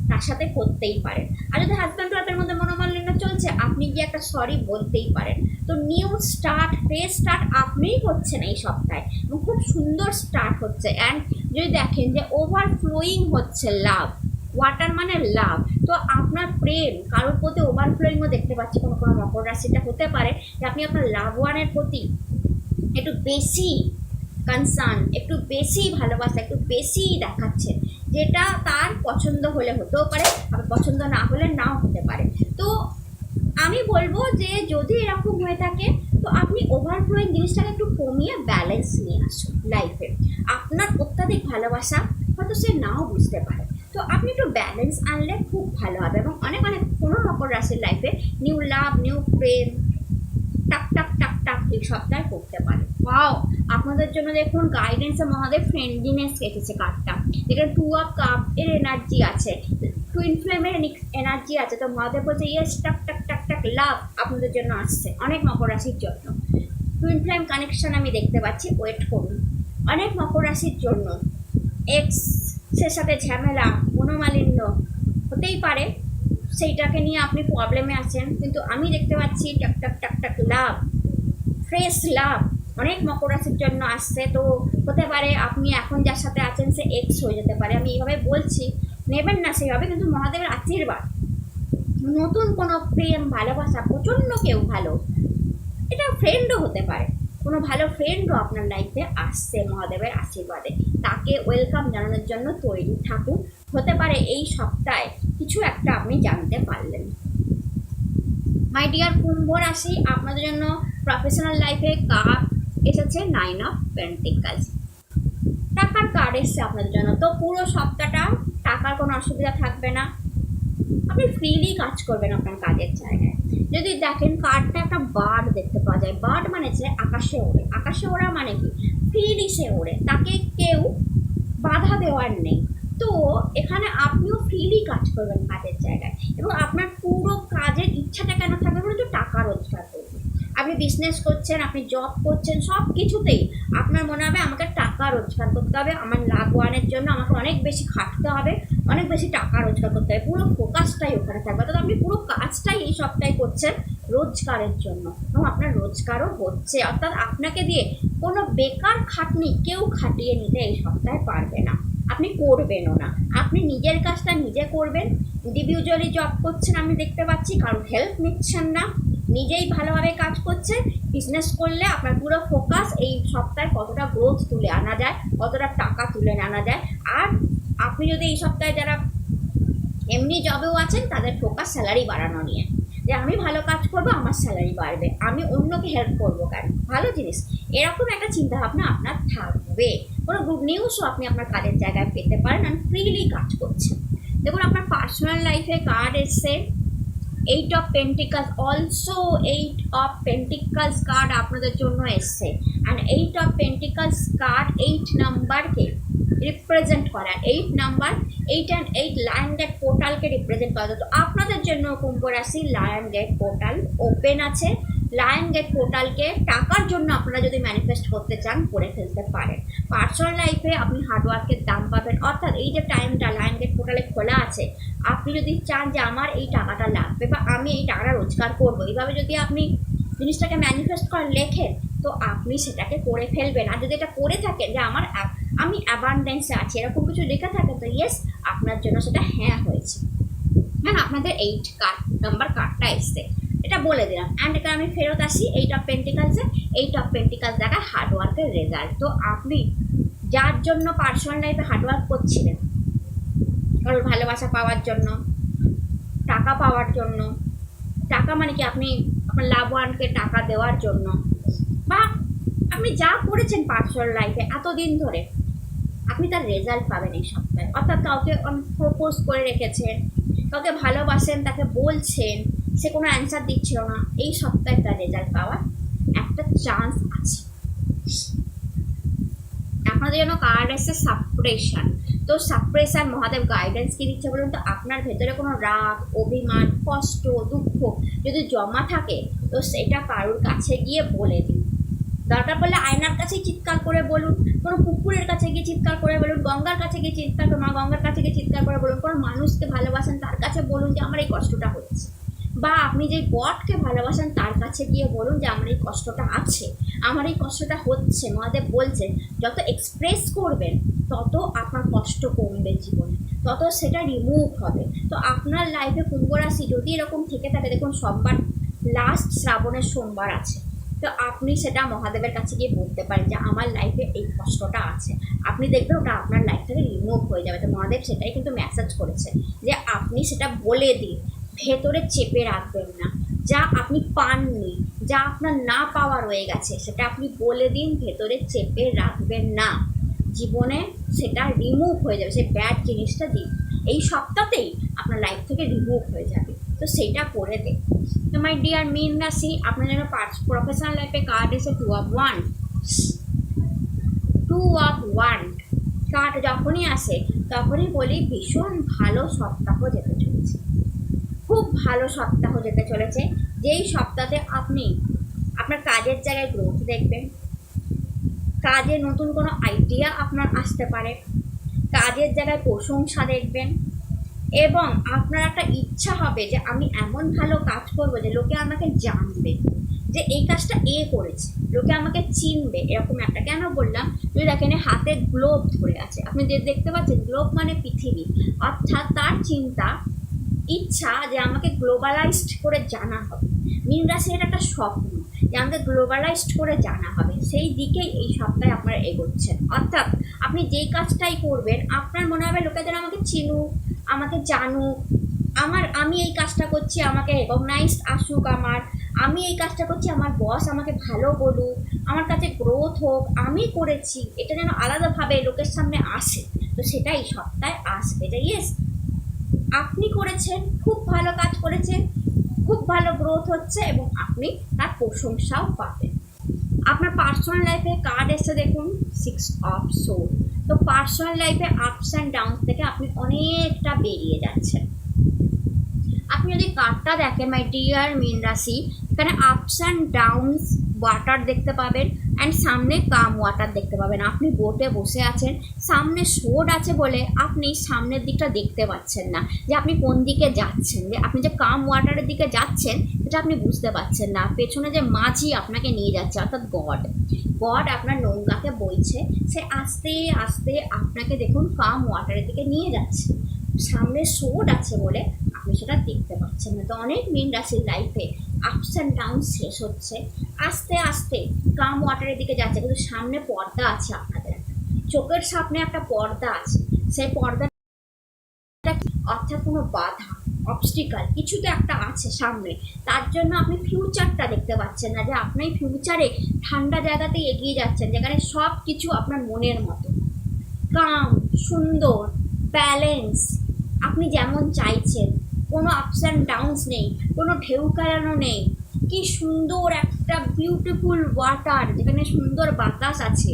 তার সাথে করতেই পারেন। আর যদি হাজব্যান্ড ওয়াইফের মধ্যে মনোমালিন্য চলছে, আপনি গিয়ে একটা সরি বলতেই পারেন। তো নিউ স্টার্ট, ফ্রেশ স্টার্ট আপনিই করছেন এই সপ্তাহে, এবং খুব সুন্দর স্টার্ট হচ্ছে। অ্যান্ড যদি দেখেন যে ওভারফ্লোয়িং হচ্ছে লাভ, ওয়াটার মানে লাভ, তো আপনার প্রেম কারোর প্রতি ওভারফ্লোয়িংও দেখতে পাচ্ছি। কোনো কোনো মকর রাশিটা হতে পারে যে আপনি আপনার লাভ ওয়ানের প্রতি একটু বেশি কনসার্ন, একটু বেশি ভালোবাসা, একটু বেশি দেখাচ্ছেন, যেটা তার পছন্দ হলে হতেও পারে, আবার পছন্দ না হলে নাও হতে পারে। তো আমি বলবো যে যদি এরকম হয়ে থাকে তো আপনি ওভারফ্লোয়িং জিনিসটাকে একটু কমিয়ে ব্যালেন্স নিয়ে আসুন লাইফে। আপনার অত্যাধিক ভালোবাসা হয়তো সে নাও বুঝতে পারে, তো আপনি একটু ব্যালেন্স আনলে খুব ভালো হবে। এবং অনেক অনেক কোনো মকর রাশির লাইফে নিউ লাভ, নিউ প্রেম টাক টাক টাক টাক এই সপ্তাহে করতে পারে। ওয়াও, আপনাদের জন্য দেখুন গাইডেন্সে মহাদেব ফ্রেন্ডলিনেস এসেছে কার্ডটা, যেটা 2 অফ কাপ এর এনার্জি আছে, টুইন ফ্লেমের এনার্জি আছে। তো মহাদেব বলছে ইয়েস, টাক টাক টাক টাক লাভ আপনাদের জন্য আসছে, অনেক মকর রাশির জন্য টুইন ফ্লেম কানেকশন আমি দেখতে পাচ্ছি। ওয়েট করুন, অনেক মকর রাশির জন্য এক্সের সাথে ঝামেলা, মনোমালিন্য হতেই পারে, সেইটাকে নিয়ে আপনি প্রবলেমে আছেন, কিন্তু আমি দেখতে পাচ্ছি টাক টাক টাক টাক লাভ, ফ্রেশ লাভ অনেক মকর রাশির জন্য আসছে। তো হতে পারে আপনি এখন যার সাথে আছেন সে এক্স হয়ে যেতে পারে, আমি এইভাবে বলছি, নেবেন না সেইভাবে, কিন্তু মহাদেবের আশীর্বাদ, নতুন কোনো প্রেম ভালোবাসা, প্রচণ্ড কেউ ভালো, এটা ফ্রেন্ডও হতে পারে, কোনো ভালো ফ্রেন্ডও আপনার লাইফে আসছে মহাদেবের আশীর্বাদে, তাকে ওয়েলকাম জানানোর জন্য তৈরি থাকুন। হতে পারে এই সপ্তাহে কিছু একটা আপনি জানতে পারলেন। মাই ডিয়ার কুম্ভ রাশি, আপনাদের জন্য প্রফেশনাল লাইফে কার্ড এসেছে 9 অফ পেন্টিকলস, টাকার কার্ড এসছে আপনাদের জন্য। তো পুরো সপ্তাহটা টাকার কোনো অসুবিধা থাকবে না, আপনি ফ্রিলি কাজ করবেন আপনার কাজের জায়গায়। যদি দেখেন কার্ডটা একটা বার্ড দেখতে পাওয়া যায়, বার্ড মানে যে আকাশে ওড়ে, আকাশে ওড়া মানে কি ফ্রিলি সে ওড়ে, তাকে কেউ বাধা দেওয়ার নেই। তো এখানে আপনিও ফ্রিলি কাজ করবেন কাজের জায়গায়, এবং আপনার পুরো কাজের ইচ্ছাটা কেন থাকবে বলুন, টাকা রোজগার করবেন। আপনি বিজনেস করছেন, আপনি জব করছেন, সব কিছুতেই আপনার মনে হবে আমাকে টাকা রোজগার করতে হবে, আমার লাভ ওয়ানের জন্য আমাকে অনেক বেশি খাটতে হবে, অনেক বেশি টাকা রোজগার করতে হবে, পুরো ফোকাসটাই ওখানে থাকবে। তো আপনি পুরো কাজটাই এই সপ্তাহে করছেন রোজগারের জন্য, এবং আপনার রোজগারও হচ্ছে, অর্থাৎ আপনাকে দিয়ে কোনো বেকার খাটনি কেউ খাটিয়ে নিতে এই সপ্তাহে পারবে না, আপনি করবেনও না, আপনি নিজের কাজটা নিজে করবেন। ইন্ডিভিজুয়ালি জব করছেন আমি দেখতে পাচ্ছি, কারোর হেল্প নিচ্ছেন না, নিজেই ভালোভাবে কাজ করছেন। বিজনেস করলে আপনার পুরো ফোকাস এই সপ্তাহে কতটা গ্রোথ তুলে আনা যায়, কতটা টাকা তুলে আনা যায়। আর আপনি যদি এই সপ্তাহে যারা এমনি জবেও আছেন তাদের ফোকাস স্যালারি বাড়ানো নিয়ে, যে আমি ভালো কাজ করবো আমার স্যালারি বাড়বে, আমি অন্যকে হেল্প করবো কেন, ভালো জিনিস, এরকম একটা চিন্তাভাবনা আপনার থাকবে। কোনো গুড নিউজও আপনি আপনার কাজের জায়গায় পেতে পারেন, আর ফ্রিলি কাজ করছেন। দেখুন আপনার পার্সোনাল লাইফে কার্ড এসছে eight of pentacles, also eight of pentacles card আপনাদের জন্য এসছে। And eight of pentacles card 8 নাম্বারকে রিপ্রেজেন্ট করা, 8 নাম্বার, 8 অ্যান্ড 8 লায়ন গেট পোর্টালকে রিপ্রেজেন্ট করা। তো আপনাদের জন্য কুম্ভ রাশি লায়ন গেট পোর্টাল ওপেন আছে। লায়ন গেট পোর্টালকে টাকার জন্য আপনারা যদি ম্যানিফেস্ট করতে চান করে ফেলতে পারেন। পার্সোনাল লাইফে আপনি হার্ডওয়ার্কের দাম পাবেন, অর্থাৎ এই যে টাইমটা লায়ন গেট পোর্টালে খোলা আছে, আপনি যদি চান যে আমার এই টাকাটা লাগবে বা আমি এই টাকাটা রোজগার করবো, এইভাবে যদি আপনি জিনিসটাকে ম্যানিফেস্ট করে লেখেন তো আপনি সেটাকে করে ফেলবেন। আর যদি এটা করে থাকেন যে আমি অ্যাবান্ডেন্সে আছি, এরকম কিছু লেখা থাকে, তো ইয়েস আপনার জন্য সেটা হ্যাঁ হয়েছে। হ্যাঁ, আপনাদের 8 নাম্বার কার্ডটা এসছে, এটা বলে দিলাম। অ্যান্ড এটা আমি ফেরত আসি 8 অফ পেন্টিকলসে। 8 অফ পেন্টিকলস দেখায় হার্ডওয়ার্কের রেজাল্ট। তো আপনি যার জন্য পার্সোনাল লাইফে হার্ডওয়ার্ক করছিলেন, কারোর ভালোবাসা পাওয়ার জন্য, টাকা পাওয়ার জন্য, টাকা মানে কি আপনি আপনার লাভ ওয়ানকে টাকা দেওয়ার জন্য, বা আপনি যা করেছেন পার্সোনাল লাইফে এতদিন ধরে, আপনি তার রেজাল্ট পাবেন এই সপ্তাহে। অর্থাৎ কাউকে প্রপোজ করে রেখেছেন, কাউকে ভালোবাসেন, তাকে বলছেন, সে কোনো অ্যান্সার দিচ্ছিল না, এই সপ্তাহে তার রেজাল্ট পাওয়ার একটা চান্স আছে। আপনাদের জন্য কার্ড এসে সাপ্রেশন। তো সাপ্রেশন মহাদেব গাইডেন্স কি দিচ্ছে বলুন তো? আপনার ভেতরে কোনো রাগ, অভিমান, কষ্ট, দুঃখ যদি জমা থাকে তো সেটা কারোর কাছে গিয়ে বলে দিন। দরকার পড়লে আয়নার কাছেই চিৎকার করে বলুন, কোনো পুকুরের কাছে গিয়ে চিৎকার করে বলুন, গঙ্গার কাছে গিয়ে চিৎকার করে, মা গঙ্গার কাছে গিয়ে চিৎকার করে বলুন, কোনো মানুষকে ভালোবাসেন তার কাছে বলুন যে আমার এই কষ্টটা হচ্ছে, বা আপনি যে গডকে ভালোবাসেন তার কাছে গিয়ে বলুন যে আমার এই কষ্টটা আছে, আমার এই কষ্টটা হচ্ছে। মহাদেব বলছেন যত এক্সপ্রেস করবেন তত আপনার কষ্ট কমবে জীবনে, তত সেটা রিমুভ হবে। তো আপনার লাইফে কুম্ভ রাশি যদি এরকম থেকে থাকে, দেখুন সোমবার লাস্ট শ্রাবণের সোমবার আছে, তো আপনি সেটা মহাদেবের কাছে গিয়ে বলতে পারেন যে আমার লাইফে এই কষ্টটা আছে, আপনি দেখবেন ওটা আপনার লাইফ থেকে রিমুভ হয়ে যাবে। তো মহাদেব সেটাই কিন্তু মেসেজ করেছে যে আপনি সেটা বলে দিন, ভেতরে চেপে রাখবেন না। যা আপনি পাননি, যা আপনার না পাওয়া রয়ে গেছে, সেটা আপনি বলে দিন, ভেতরে চেপে রাখবেন না, জীবনে সেটা রিমুভ হয়ে যাবে। সেই ব্যাড জিনিসটা দিন, এই সপ্তাহতেই আপনার লাইফ থেকে রিমুভ হয়ে যাবে। তো সেইটা করে দিন। তো মাই ডিয়ার মীন রাশি, আপনার জন্য প্রফেশনাল লাইফে কার্ড এসে 2 of wand. 2 of wand card যখনই আসে তখনই বলি ভীষণ ভালো সপ্তাহ যেতে চলেছে, খুব ভালো সপ্তাহ যেতে চলেছে। যেই সপ্তাহে আপনি আপনার কাজের জায়গায় গ্রোথ দেখবেন, কাজে নতুন কোনো আইডিয়া আপনার আসতে পারে, কাজের জায়গায় প্রশংসা দেখবেন, এবং আপনার একটা ইচ্ছা হবে যে আমি এমন ভালো কাজ করবো যে লোকে আমাকে জানবে যে এই কাজটা এ করেছে, লোকে আমাকে চিনবে। এরকম একটা, কেন বললাম, যদি দেখেন হাতে গ্লোব ধরে আছে, আপনি যে দেখতে পাচ্ছেন গ্লোব মানে পৃথিবী, অর্থাৎ তার চিন্তা ইচ্ছা যে আমাকে গ্লোবালাইজড করে জানা হবে। মীন রাশির একটা স্বপ্ন যে আমাকে গ্লোবালাইজড করে জানা হবে, সেই দিকেই এই সপ্তাহে আপনারা এগোচ্ছেন। অর্থাৎ আপনি যেই কাজটাই করবেন আপনার মনে হবে লোকেদের আমাকে চিনুক, আমাকে জানুক, আমি এই কাজটা করছি আমাকে রেকগনাইজড আসুক, আমি এই কাজটা করছি আমার বস আমাকে ভালো বলুক, আমার কাছে গ্রোথ হোক, আমি করেছি, এটা যেন আলাদাভাবে লোকের সামনে আসে। তো সেটা এই সপ্তাহে আসবে যে ইয়েস আপনি করেছেন, খুব ভালো কাজ করেছেন, খুব ভালো গ্রোথ হচ্ছে, এবং আপনি তার প্রশংসাও পাবেন। আপনার পার্সোনাল লাইফে কার্ড এসে দেখুন 6 অফ সোল। তো পার্সোনাল লাইফে আপস অ্যান্ড ডাউন থেকে আপনি অনেকটা বেরিয়ে যাচ্ছেন। আপনি যদি কার্ডটা দেখেন মাই ডিয়ার মীন রাশি, এখানে আপস অ্যান্ড ডাউনস ওয়াটার দেখতে পাবেন, অ্যান্ড সামনে কাম ওয়াটার দেখতে পাবেন। আপনি বোটে বসে আছেন, সামনে সোড আছে বলে আপনি সামনের দিকটা দেখতে পাচ্ছেন না যে আপনি কোন দিকে যাচ্ছেন, যে আপনি যে কাম ওয়াটারের দিকে যাচ্ছেন সেটা আপনি বুঝতে পারছেন না। পেছনে যে মাঝি আপনাকে নিয়ে যাচ্ছে, অর্থাৎ গড আপনার নৌকাকে বইছে, সে আস্তে আস্তে আপনাকে দেখুন কাম ওয়াটারের দিকে নিয়ে যাচ্ছে। সামনে সোড আছে বলে আপনি সেটা দেখতে পাচ্ছেন না। তো অনেক মীন রাশির লাইফে আপস অ্যান্ড ডাউন শেষ হচ্ছে, আস্তে আস্তে কাম ওয়াটারের দিকে যাচ্ছে, কিন্তু সামনে পর্দা আছে, আপনাদের চোখের সামনে একটা পর্দা আছে, সেই পর্দা অর্থাৎ কোনো বাধা, অবস্টিকাল কিছু তো একটা আছে সামনে, তার জন্য আপনি ফিউচারটা দেখতে পাচ্ছেন না, যে আপনি ফিউচারে ঠান্ডা জায়গাতেই এগিয়ে যাচ্ছেন, যেখানে সব কিছু আপনার মনের মতো কাম, সুন্দর, ব্যালেন্স, আপনি যেমন চাইছেন কোনো আপস অ্যান্ড ডাউনস নেই, কোনো ঢেউ খেলানো নেই। কি সুন্দর একটা বিউটিফুল ওয়াটার, যেখানে সুন্দর বাতাস আছে,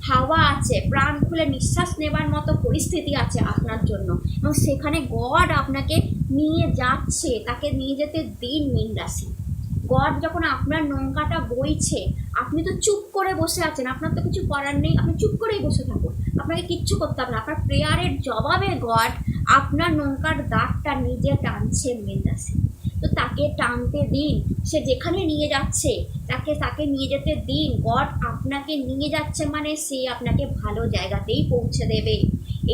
হাওয়া আছে, প্রাণ খুলে নিঃশ্বাস নেবার মতো পরিস্থিতি আছে আপনার জন্য, এবং সেখানে গড আপনাকে নিয়ে যাচ্ছে। তাকে নিয়ে যেতে দিন মীন রাশি। গড যখন আপনার নৌকাটা বইছে, আপনি তো চুপ করে বসে আছেন, আপনার তো কিছু করার নেই, আপনি চুপ করেই বসে থাকুন, আপনাকে কিচ্ছু করতে হবে না। আপনার প্রেয়ারের জবাবে গড আপনার নৌকার দাঁড়টা নিজে টানছে মীন রাশি। তো তাকে টানতে দিন, সে যেখানে নিয়ে যাচ্ছে তাকে নিয়ে যেতে দিন। গড আপনাকে নিয়ে যাচ্ছে মানে সে আপনাকে ভালো জায়গাতেই পৌঁছে দেবে,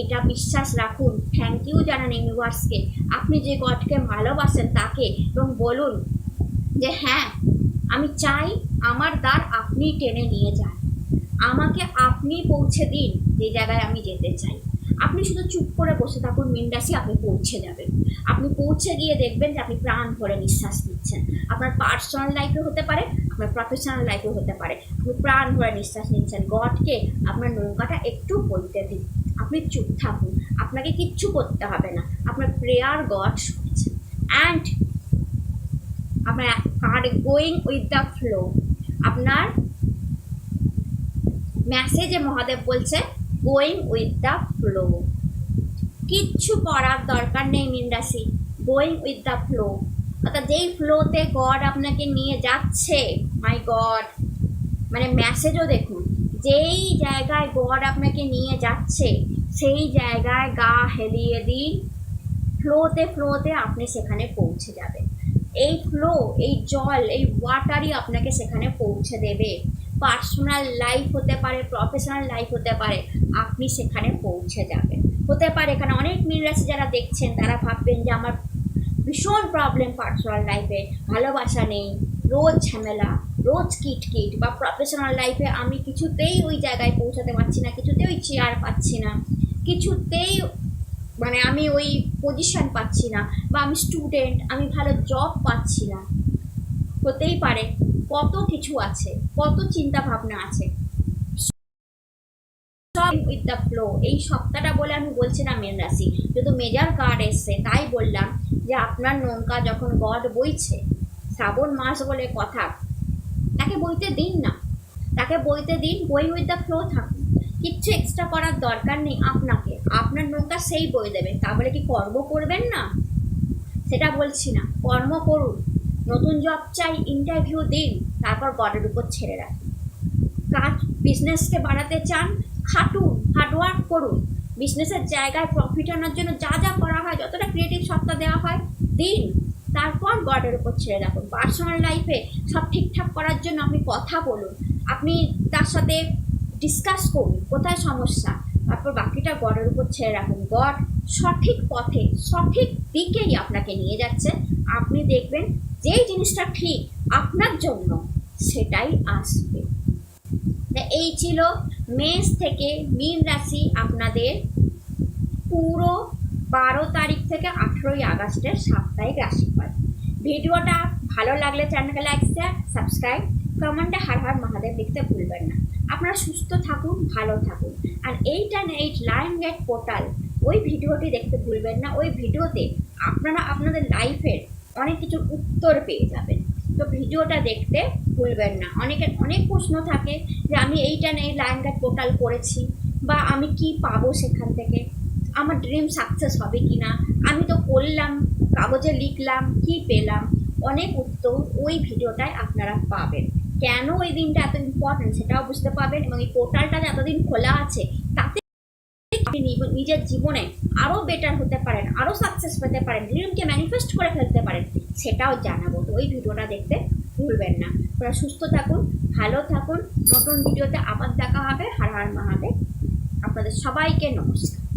এটা বিশ্বাস রাখুন। থ্যাংক ইউ জানান ইউনিভার্সকে, আপনি যে গডকে ভালোবাসেন তাকে, এবং বলুন যে হ্যাঁ, আমি চাই আমার দ্বার আপনি টেনে নিয়ে যান, আমাকে আপনি পৌঁছে দিন যে জায়গায় আমি যেতে চাই। আপনি শুধু চুপ করে বসে থাকুন মীন রাশি, আপনি পৌঁছে যাবেন। আপনি পৌঁছে গিয়ে দেখবেন যে আপনি প্রাণ ভরে নিঃশ্বাস নিচ্ছেন। আপনার পার্সোনাল লাইফে হতে পারে, আপনার প্রফেশনাল লাইফে হতে পারে, আপনি প্রাণ ভরে নিঃশ্বাস নিচ্ছেন। গডকে আপনার নৌকাটা একটু বলতে দিন, আপনি চুপ থাকুন, আপনাকে কিচ্ছু করতে হবে না, আপনার প্রেয়ার গড শুনছেন। অ্যান্ড আপনার গোয়িং উইথ দ্য ফ্লো, আপনার মেসেজে মহাদেব বলছে গোয়িং উইথ দ্য ফ্লো, কিচ্ছু করার দরকার নেই মীন রাশি, গোয়িং উইথ দ্য ফ্লো। অর্থাৎ যেই ফ্লোতে গড আপনাকে নিয়ে যাচ্ছে, মাই গড, মানে মেসেজও দেখুন, যেই জায়গায় গড আপনাকে নিয়ে যাচ্ছে সেই জায়গায় গা হেলিয়ে দিন, ফ্লোতে আপনি সেখানে পৌঁছে যাবেন। এই ফ্লো, এই জল, এই ওয়াটারই আপনাকে সেখানে পৌঁছে দেবে। পার্সোনাল লাইফ হতে পারে, প্রফেশনাল লাইফ হতে পারে, আপনি সেখানে পৌঁছে যাবেন। হতে পারে এখানে অনেক মীন রাশি যারা দেখছেন তারা ভাববেন যে আমার ভীষণ প্রবলেম পার্সোনাল লাইফে, ভালোবাসা নেই, রোজ ঝামেলা, রোজ কিটকিট, বা প্রফেশনাল লাইফে আমি কিছুতেই ওই জায়গায় পৌঁছাতে পারছি না, কিছুতেই ওই চেয়ার পাচ্ছি না, কিছুতেই মানে আমি ওই পজিশন পাচ্ছি না, বা আমি স্টুডেন্ট, আমি ভালো জব পাচ্ছি না। হতেই পারে, কত কিছু আছে, কত চিন্তা ভাবনা আছে। উইথ দ্য ফ্লো এই সপ্তাহটা বলে আমি বলছি না মীন রাশি, যেহেতু মেজর কার্ড এসছে তাই বললাম যে আপনার নৌকা যখন গড বইছে, শ্রাবণ মাস বলে কথা, তাকে বইতে দিন না, তাকে বইতে দিন, গোয়িং উইথ দ্য ফ্লো থাকুন, কিচ্ছু এক্সট্রা করার দরকার নেই আপনাকে, আপনার নৌকা সেই বই দেবে। তা বলে কি কর্ম করবেন না, সেটা বলছি না, কর্ম করুন, নতুন জব চাই, ইন্টারভিউ দিন, তারপর গডের উপর ছেড়ে রাখুন। কাজ, বিজনেসকে বাড়াতে চান, খাটুন, হার্ডওয়ার্ক করুন, বিজনেসের জায়গায় প্রফিট আনার জন্য যা যা করা হয়, যতটা ক্রিয়েটিভ সত্তা দেওয়া হয় দিন, তারপর গডের উপর ছেড়ে রাখুন। পার্সোনাল লাইফে সব ঠিকঠাক করার জন্য আপনি কথা বলুন, আপনি তার সাথে ডিসকাস করুন কোথায় সমস্যা, তারপর বাকিটা গডের উপর ছেড়ে রাখুন। গড সঠিক পথে, সঠিক দিকেই আপনাকে নিয়ে যাচ্ছে, আপনি দেখবেন যেই জিনিসটা ঠিক আপনার জন্য সেটাই আসবে। এই ছিল মেষ থেকে মীন রাশি আপনাদের পুরো 12 তারিখ থেকে 18ই আগস্টের সাপ্তাহিক রাশিফল। ভিডিওটা ভালো লাগলে চ্যানেলকে লাইক, শেয়ার, সাবস্ক্রাইব, কমেন্টে হর হর মহাদেব লিখতে ভুলবেন না। আপনারা সুস্থ থাকুন, ভালো থাকুন। আর 8 and 8 লাইন গেট পোর্টাল, ওই ভিডিওটি দেখতে ভুলবেন না। ওই ভিডিওতে আপনারা আপনাদের লাইফের অনেক কিছুর উত্তর পেয়ে যাবেন, তো ভিডিওটা দেখতে ভুলবেন না। অনেকের অনেক প্রশ্ন থাকে যে আমি 8 and 8 লাইন গেট পোর্টাল করেছি, বা আমি কি পাবো সেখান থেকে, আমার ড্রিম সাকসেস হবে কি না, আমি তো করলাম, কাগজে লিখলাম, কি পেলাম, অনেক উত্তর ওই ভিডিওটায় আপনারা পাবেন। কেন ওই দিনটা এত ইম্পর্টেন্ট সেটাও বুঝতে পারবেন, এবং এই পোর্টালটা যে এতদিন খোলা আছে তাতে আপনি নিজের জীবনে আরও বেটার হতে পারেন, আরও সাকসেস পেতে পারেন, ড্রিমকে ম্যানিফেস্ট করে ফেলতে পারেন, সেটাও জানাবো। তো ওই ভিডিওটা দেখতে ভুলবেন না। আপনারা সুস্থ থাকুন, ভালো থাকুন, নতুন ভিডিওতে আবার দেখা হবে। হর হর মহাদেব, আপনাদের সবাইকে নমস্কার।